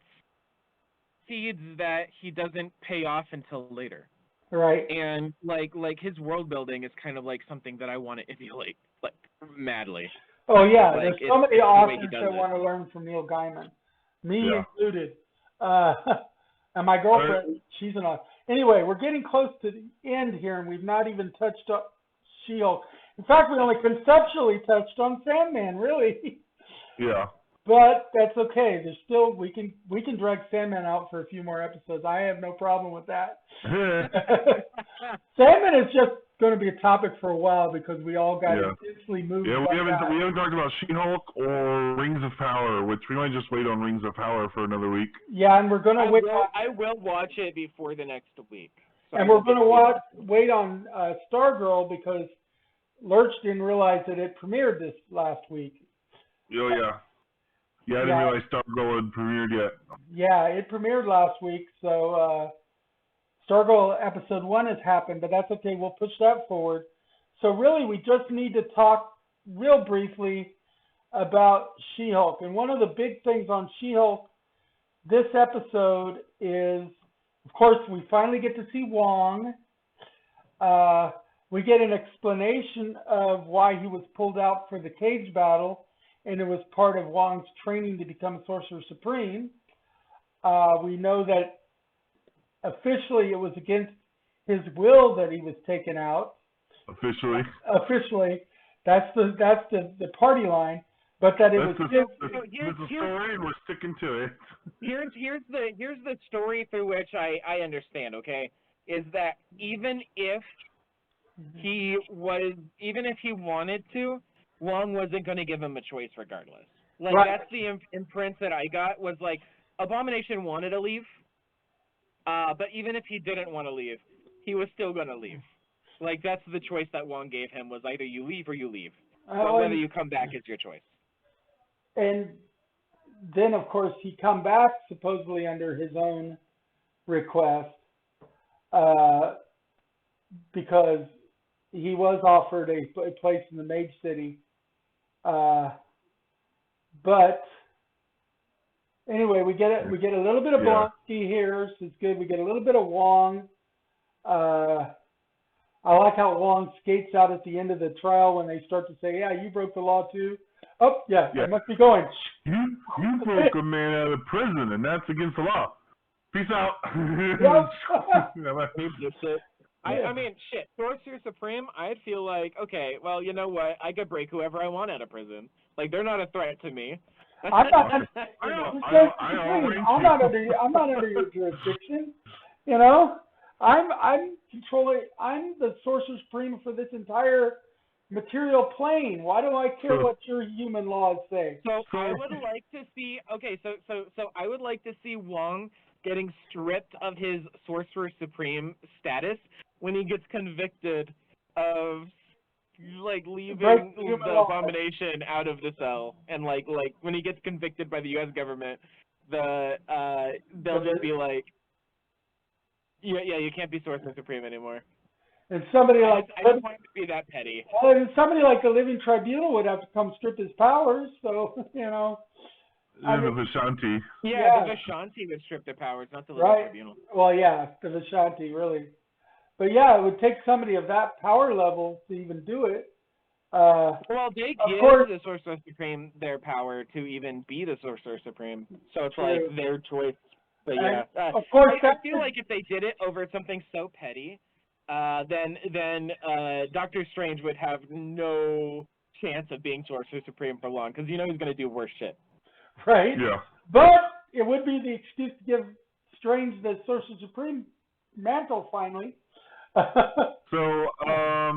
seeds that he doesn't pay off until later. Right. And like his world building is kind of like something that I want to emulate like madly. Oh yeah, there's so many authors that want to learn from Neil Gaiman, me included. And my girlfriend, she's an author. Anyway, we're getting close to the end here, and we've not even touched up She-Hulk. In fact, we only conceptually touched on Sandman, really. Yeah. But that's okay. There's still we can drag Sandman out for a few more episodes. I have no problem with that. Sandman is just going to be a topic for a while because we all got intensely moved. Yeah, we haven't talked about She-Hulk or Rings of Power, which we might just wait on Rings of Power for another week. Yeah, and we're going to wait. I will watch it before the next week. So and we're going to wait on Stargirl because Lurch didn't realize that it premiered this last week. Oh yeah. Yeah, I didn't realize Stargirl had premiered yet. Yeah, it premiered last week, so Stargirl episode 1 has happened, but that's okay. We'll push that forward. So really, we just need to talk real briefly about She-Hulk. And one of the big things on She-Hulk this episode is, of course, we finally get to see Wong. We get an explanation of why he was pulled out for the cage battle, and it was part of Wong's training to become a Sorcerer Supreme. We know that officially it was against his will that he was taken out. Officially. Officially. That's the party line. but that it That's was the here's story, and we're sticking to it. Here's the story through which I understand. Okay, is that even if he wanted to, Wong wasn't going to give him a choice regardless. Like Right. that's the imprint that I got was like Abomination wanted to leave, but even if he didn't want to leave, he was still going to leave. Like that's the choice that Wong gave him was either you leave or you leave. But whether you come back is your choice. And then, of course, he come back supposedly under his own request because he was offered a place in the Mage City. But anyway, we get a little bit of Blonsky here, so it's good. We get a little bit of Wong. I like how Wong skates out at the end of the trial when they start to say, "Yeah, you broke the law too." Oh, yeah. I must be going. You broke a man out of prison, and that's against the law. Peace out. I mean, shit. Sorcerer Supreme, I'd feel like, okay, well, you know what? I could break whoever I want out of prison. Like, they're not a threat to me. I'm not under your jurisdiction. You know, I'm the Sorcerer Supreme for this entire material plane. Why do I care what your human laws say? So I would like to see. Okay, so I would like to see Wong getting stripped of his Sorcerer Supreme status when he gets convicted of like leaving the Abomination out of the cell, and like when he gets convicted by the U.S. government, they'll just be like, yeah, you can't be Sorcerer Supreme anymore. And somebody I don't want him to be that petty. Well, and somebody like the Living Tribunal would have to come strip his powers. So you know. The Vishanti. Yeah, the Vishanti would strip their powers, not the Living Tribunal. Well, yeah, the Vishanti, really. But yeah, it would take somebody of that power level to even do it. Well, they give the Sorcerer Supreme their power to even be the Sorcerer Supreme, so it's like their choice. But yeah, of course, I feel like if they did it over something so petty, then Doctor Strange would have no chance of being Sorcerer Supreme for long, because you know he's going to do worse shit. Right? Yeah. But it would be the excuse to give Strange the Sorcerer Supreme mantle finally. So, I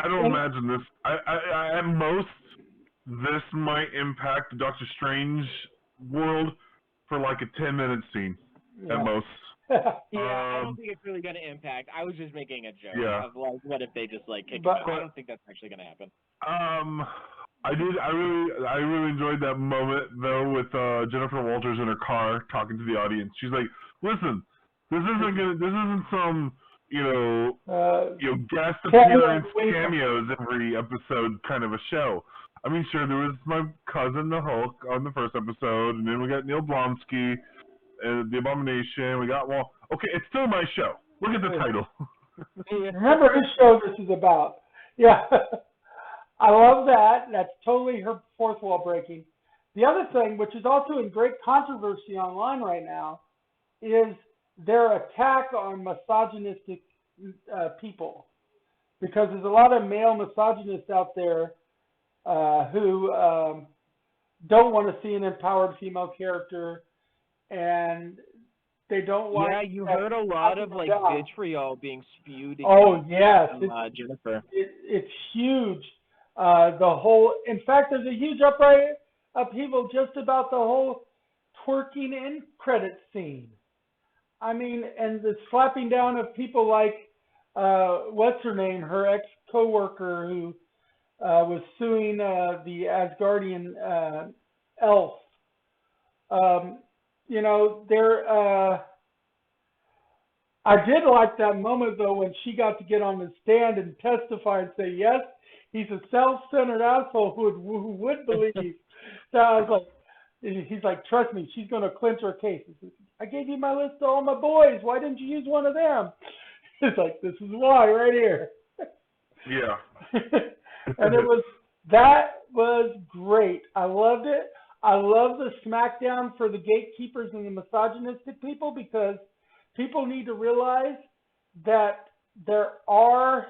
don't imagine this. I at most, this might impact the Doctor Strange world for like a 10-minute scene at most. I don't think it's really going to impact. I was just making a joke of like, what if they just like kick him out? I don't think that's actually going to happen. I really enjoyed that moment though with Jennifer Walters in her car talking to the audience. She's like, "Listen, this isn't some guest appearance cameos every episode kind of a show. I mean, sure, there was my cousin the Hulk on the first episode, and then we got Neil Blonsky, the Abomination. We got okay, it's still my show. Look at the title. Remember whose show this is about? Yeah." I love that. That's totally her fourth wall breaking. The other thing, which is also in great controversy online right now, is their attack on misogynistic people. Because there's a lot of male misogynists out there who don't want to see an empowered female character, and they don't want. Yeah, you heard a lot of like vitriol being spewed against Jennifer. It's huge. In fact, there's a huge upheaval just about the whole twerking end credit scene. I mean, and the slapping down of people like, what's her name, her ex-coworker who was suing the Asgardian elf. I did like that moment, though, when she got to get on the stand and testify and say, yes, he's a self-centered asshole who would believe. So I was like, he's like, trust me, she's going to clinch her case. Says, I gave you my list of all my boys. Why didn't you use one of them? It's like, this is why right here. Yeah. And that was great. I loved it. I love the smackdown for the gatekeepers and the misogynistic people, because people need to realize that there are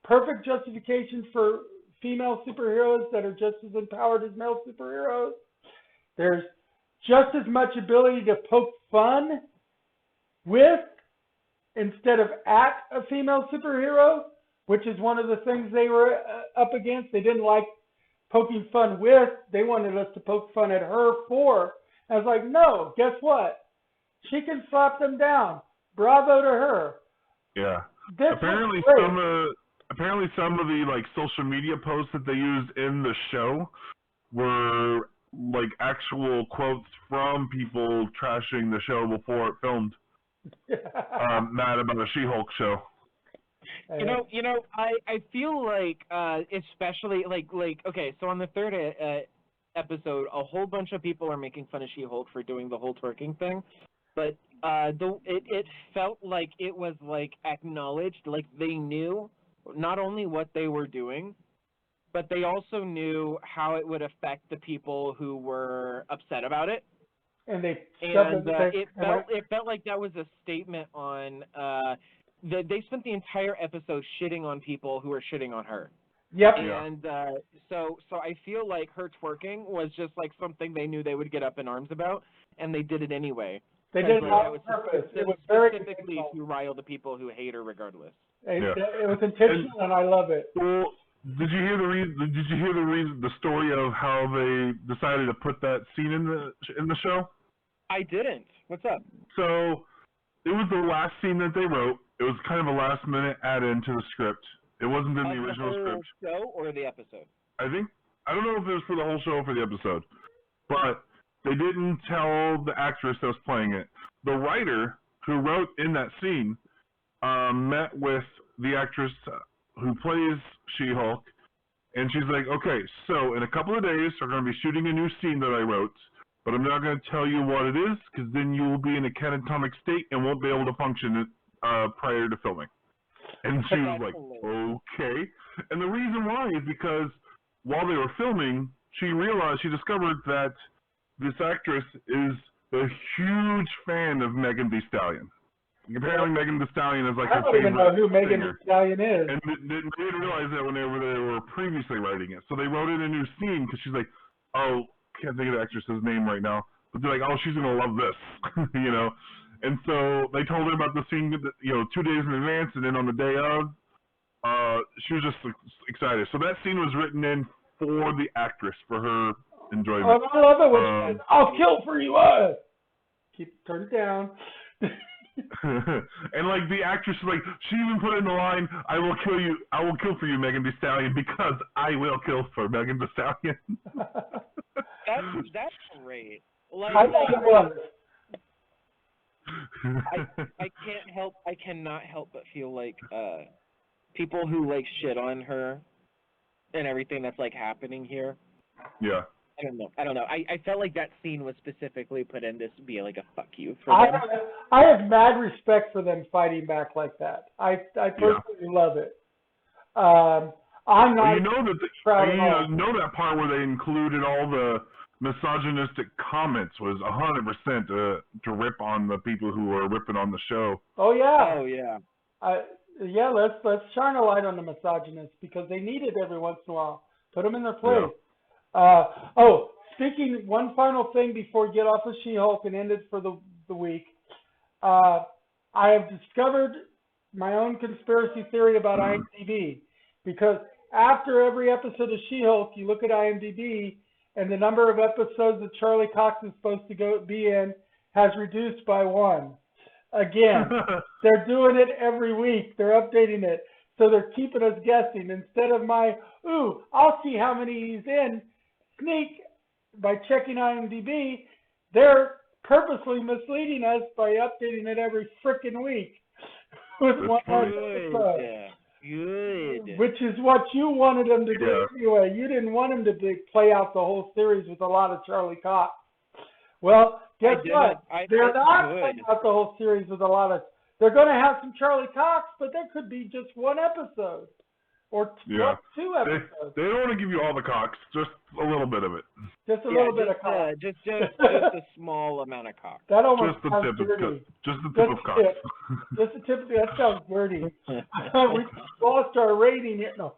perfect justifications for female superheroes that are just as empowered as male superheroes. There's just as much ability to poke fun with instead of at a female superhero, which is one of the things they were up against. They didn't like poking fun with. They wanted us to poke fun at her for. I was like, no, guess what? She can slap them down. Bravo to her. Yeah. This Apparently some of the like social media posts that they used in the show were like actual quotes from people trashing the show before it filmed. Mad about a She-Hulk show. You know, I feel like, especially like, okay, so on the third episode, a whole bunch of people are making fun of She-Hulk for doing the whole twerking thing, but it felt like it was like acknowledged, like they knew not only what they were doing, but they also knew how it would affect the people who were upset about it. And it felt like that was a statement on they spent the entire episode shitting on people who were shitting on her. Yep. And so I feel like her twerking was just like something they knew they would get up in arms about, and they did it anyway. They did it on purpose. It was specifically to rile the people who hate her regardless. It was intentional, and I love it. Well, did you hear the story of how they decided to put that scene in the show? I didn't. What's up? So it was the last scene that they wrote. It was kind of a last-minute add-in to the script. It wasn't in the original script. The whole show or the episode? I don't know if it was for the whole show or for the episode, but they didn't tell the actress that was playing it. The writer who wrote in that scene met with the actress who plays She-Hulk, and she's like, okay, so in a couple of days, we're going to be shooting a new scene that I wrote, but I'm not going to tell you what it is, because then you will be in a catatonic state and won't be able to function prior to filming. And she was like, okay. And the reason why is because while they were filming, she discovered that this actress is a huge fan of Megan Thee Stallion. Apparently Megan Thee Stallion is like her favorite I don't even know who Megan Thee Stallion is. And they didn't realize that whenever they were previously writing it. So they wrote in a new scene because she's like, oh, can't think of the actress's name right now. But they're like, oh, she's going to love this, you know. And so they told her about the scene, 2 days in advance, and then on the day of, she was just excited. So that scene was written in for the actress, for her enjoyment. Oh, I love it when she says, I'll kill for you, turn it down. And like the actress, like she even put in the line, I will kill for you, Megan Thee Stallion, because I will kill for Megan Thee Stallion. That's great. Like, I think it was. I cannot help but feel like people who like shit on her and everything that's like happening here. Yeah. I don't know. I felt like that scene was specifically put in to be like a fuck you for them. I have mad respect for them fighting back like that. I personally love it. I'm not proud at all. You know that part where they included all the misogynistic comments was 100% to rip on the people who were ripping on the show. Oh yeah. Oh yeah. Yeah. Let's shine a light on the misogynists because they need it every once in a while. Put them in their place. Yeah. Speaking, one final thing before we get off of She-Hulk and end it for the week. I have discovered my own conspiracy theory about IMDb because after every episode of She-Hulk, you look at IMDb and the number of episodes that Charlie Cox is supposed to be in has reduced by 1. Again, they're doing it every week. They're updating it. So they're keeping us guessing. Instead of I'll see how many he's in, sneak by checking IMDb, they're purposely misleading us by updating it every frickin' week with one episode. Yeah. Good. Which is what you wanted them to do anyway. You didn't want them to play out the whole series with a lot of Charlie Cox. Well, guess what? They're not playing out the whole series with a lot of... They're going to have some Charlie Cox, but there could be just one episode. Or two episodes. They don't want to give you all the Cox, just a little bit of it. Just a little bit of Cox. Just a small amount of Cox. That almost just the sounds tip dirty. Just the tip of Cox. Just the tip. That sounds dirty. We lost our rating here. No.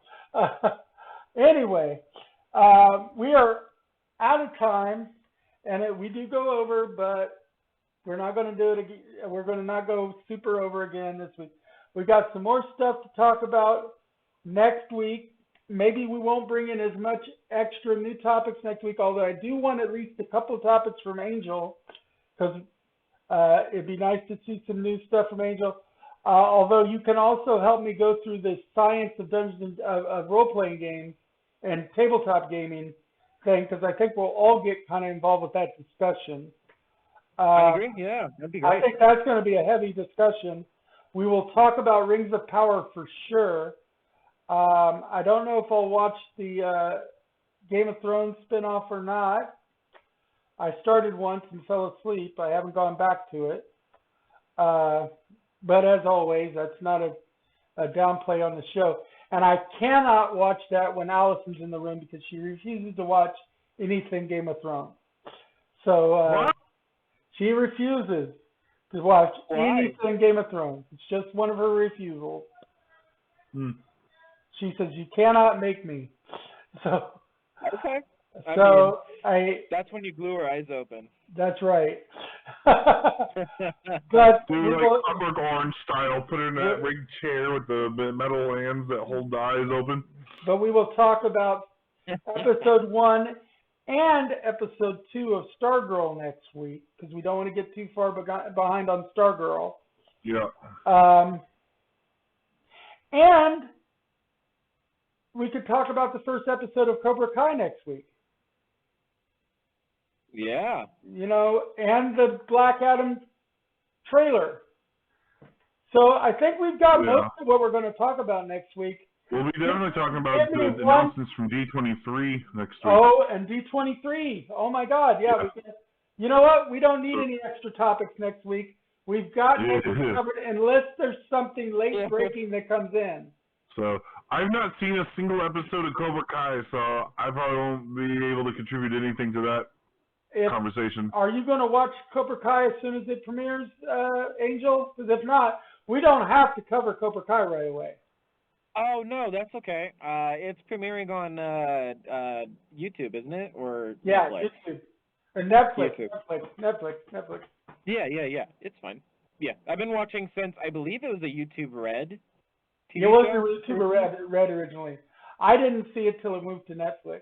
Anyway, we are out of time, and we do go over, but we're not going to do it again. We're going to not go super over again this week. We got some more stuff to talk about next week. Maybe we won't bring in as much extra new topics next week, although I do want at least a couple of topics from Angel, because it'd be nice to see some new stuff from Angel. Although you can also help me go through the science of Dungeons of role-playing games and tabletop gaming thing, because I think we'll all get kind of involved with that discussion. I agree. Yeah, that'd be great. I think that's going to be a heavy discussion. We will talk about Rings of Power for sure. I don't know if I'll watch the Game of Thrones spinoff or not. I started once and fell asleep. I haven't gone back to it. But as always, that's not a downplay on the show. And I cannot watch that when Allison's in the room because she refuses to watch anything Game of Thrones. So she refuses to watch anything Game of Thrones. It's just one of her refusals. She says, you cannot make me. So, okay. That's when you glue her eyes open. That's right. But do like Clockwork Orange style, put her in that rigged chair with the metal hands that hold the eyes open. But we will talk about episode 1 and episode 2 of Stargirl next week, because we don't want to get too far behind on Stargirl. Yeah. And we could talk about the first episode of Cobra Kai next week. Yeah. You know, and the Black Adam trailer. So I think we've got most of what we're going to talk about next week. We'll be definitely talking about the announcements from D23 next week. Oh, and D23. Oh, my God. Yeah. You know what? We don't need any extra topics next week. We've got everything covered unless there's something late breaking that comes in. So I've not seen a single episode of Cobra Kai, so I probably won't be able to contribute anything to that conversation. Are you going to watch Cobra Kai as soon as it premieres, Angel? Because if not, we don't have to cover Cobra Kai right away. Oh, no, that's okay. It's premiering on YouTube, isn't it? Or Netflix? YouTube. Or Netflix. YouTube. Netflix. Yeah. It's fine. Yeah, I've been watching since, I believe it was a YouTube Red. It was a YouTube Red originally. I didn't see it till it moved to Netflix.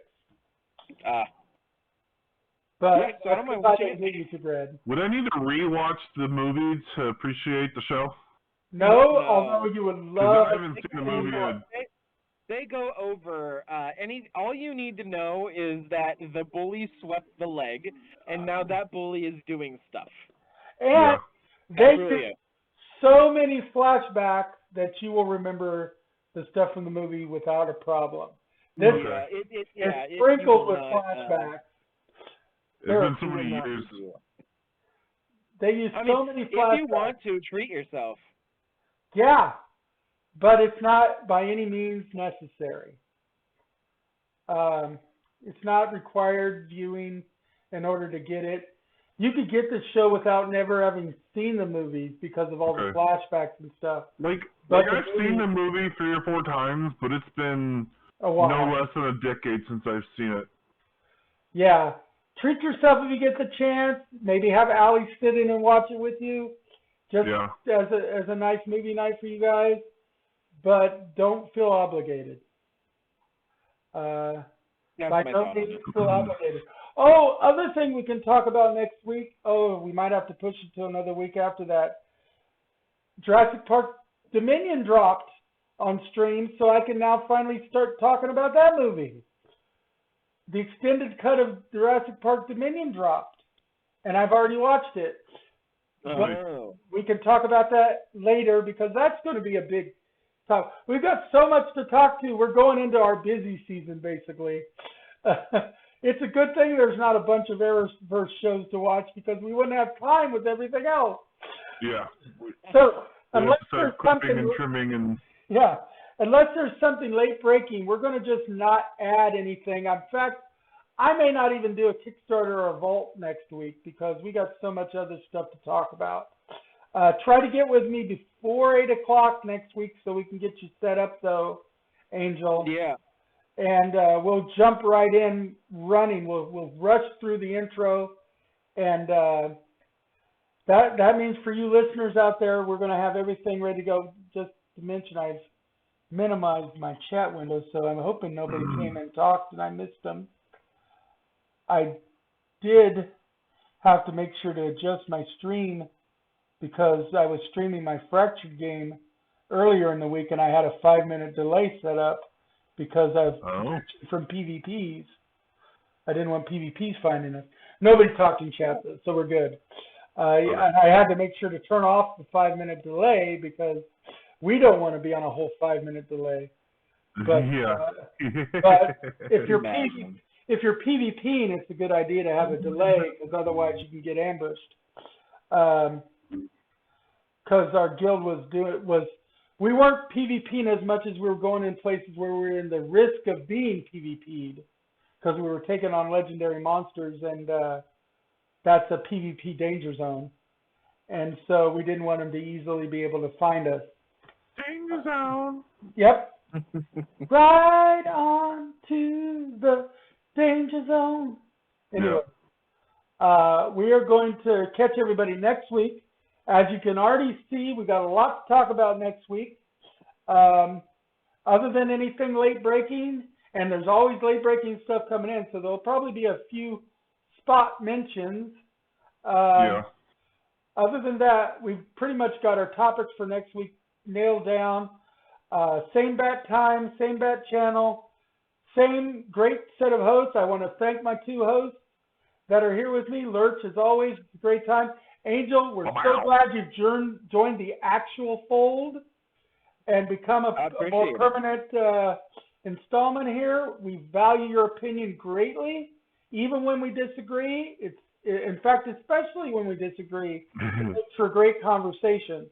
But yeah, so I don't mind watching it. YouTube Red. Would I need to rewatch the movie to appreciate the show? No, although you would love. I haven't seen the movie yet. They go over all you need to know is that the bully swept the leg, and now that bully is doing stuff. And they do so many flashbacks that you will remember the stuff from the movie without a problem. This is sprinkled with flashbacks. It's been so many years. They use so many flashbacks. If you want to, treat yourself. Yeah, but it's not by any means necessary. It's not required viewing in order to get it. You could get the show without never having seen the movies because of all the flashbacks and stuff. Like I've seen the movie 3 or 4 times, but it's been no less than a decade since I've seen it. Yeah. Treat yourself if you get the chance. Maybe have Allie sit in and watch it with you. Just as a nice movie night for you guys. But don't feel obligated. By no means feel obligated. Oh, other thing we can talk about next week. Oh, we might have to push it to another week after that. Jurassic Park Dominion dropped on stream, so I can now finally start talking about that movie. The extended cut of Jurassic Park Dominion dropped, and I've already watched it. But we can talk about that later because that's going to be a big topic. We've got so much to talk to. We're going into our busy season, basically. It's a good thing there's not a bunch of Arrowverse shows to watch because we wouldn't have time with everything else. Yeah. So unless there's something and trimming and unless there's something late breaking, we're going to just not add anything. In fact, I may not even do a Kickstarter or a Vault next week because we got so much other stuff to talk about. Try to get with me before 8 o'clock next week so we can get you set up, though, Angel. Yeah. and we'll jump right in running. We'll rush through the intro, and that means for you listeners out there, we're going to have everything ready to go. Just to mention, I've minimized my chat window, so I'm hoping nobody came and talked and I missed them. I did have to make sure to adjust my stream because I was streaming my Fractured game earlier in the week, and I had a 5-minute delay set up because of from PvPs. I didn't want PvPs finding us. Nobody talked in chat, so we're good. And I had to make sure to turn off the 5-minute delay because we don't want to be on a whole 5-minute delay. But, but if you're PvPing, it's a good idea to have a delay because otherwise you can get ambushed. Because our guild we weren't PvPing as much as we were going in places where we were in the risk of being PvP'd because we were taking on legendary monsters, and that's a PvP danger zone. And so we didn't want them to easily be able to find us. Danger zone. Yep. Right on to the danger zone. Anyway, we are going to catch everybody next week. As you can already see, we got a lot to talk about next week. Other than anything late breaking, and there's always late breaking stuff coming in, so there'll probably be a few spot mentions. Other than that, we've pretty much got our topics for next week nailed down. Same bat time, same bat channel, same great set of hosts. I want to thank my two hosts that are here with me. Lurch, as always, it's a great time. Angel, we're so glad you've joined the actual fold and become a more permanent installment here. We value your opinion greatly, even when we disagree. In fact, especially when we disagree, it's for great conversation.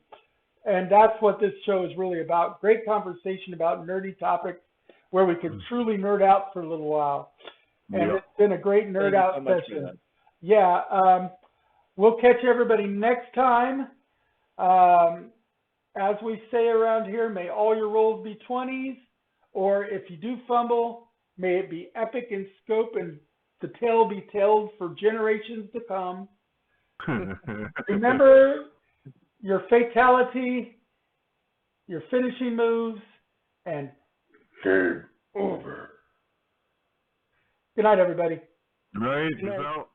And that's what this show is really about. Great conversation about nerdy topics where we can truly nerd out for a little while. And it's been a great nerd out session. Yeah. We'll catch everybody next time. As we say around here, may all your rolls be 20s, or if you do fumble, may it be epic in scope and the tale be told for generations to come. Remember your fatality, your finishing moves, and game over. Good night, everybody. Good night. Peace out.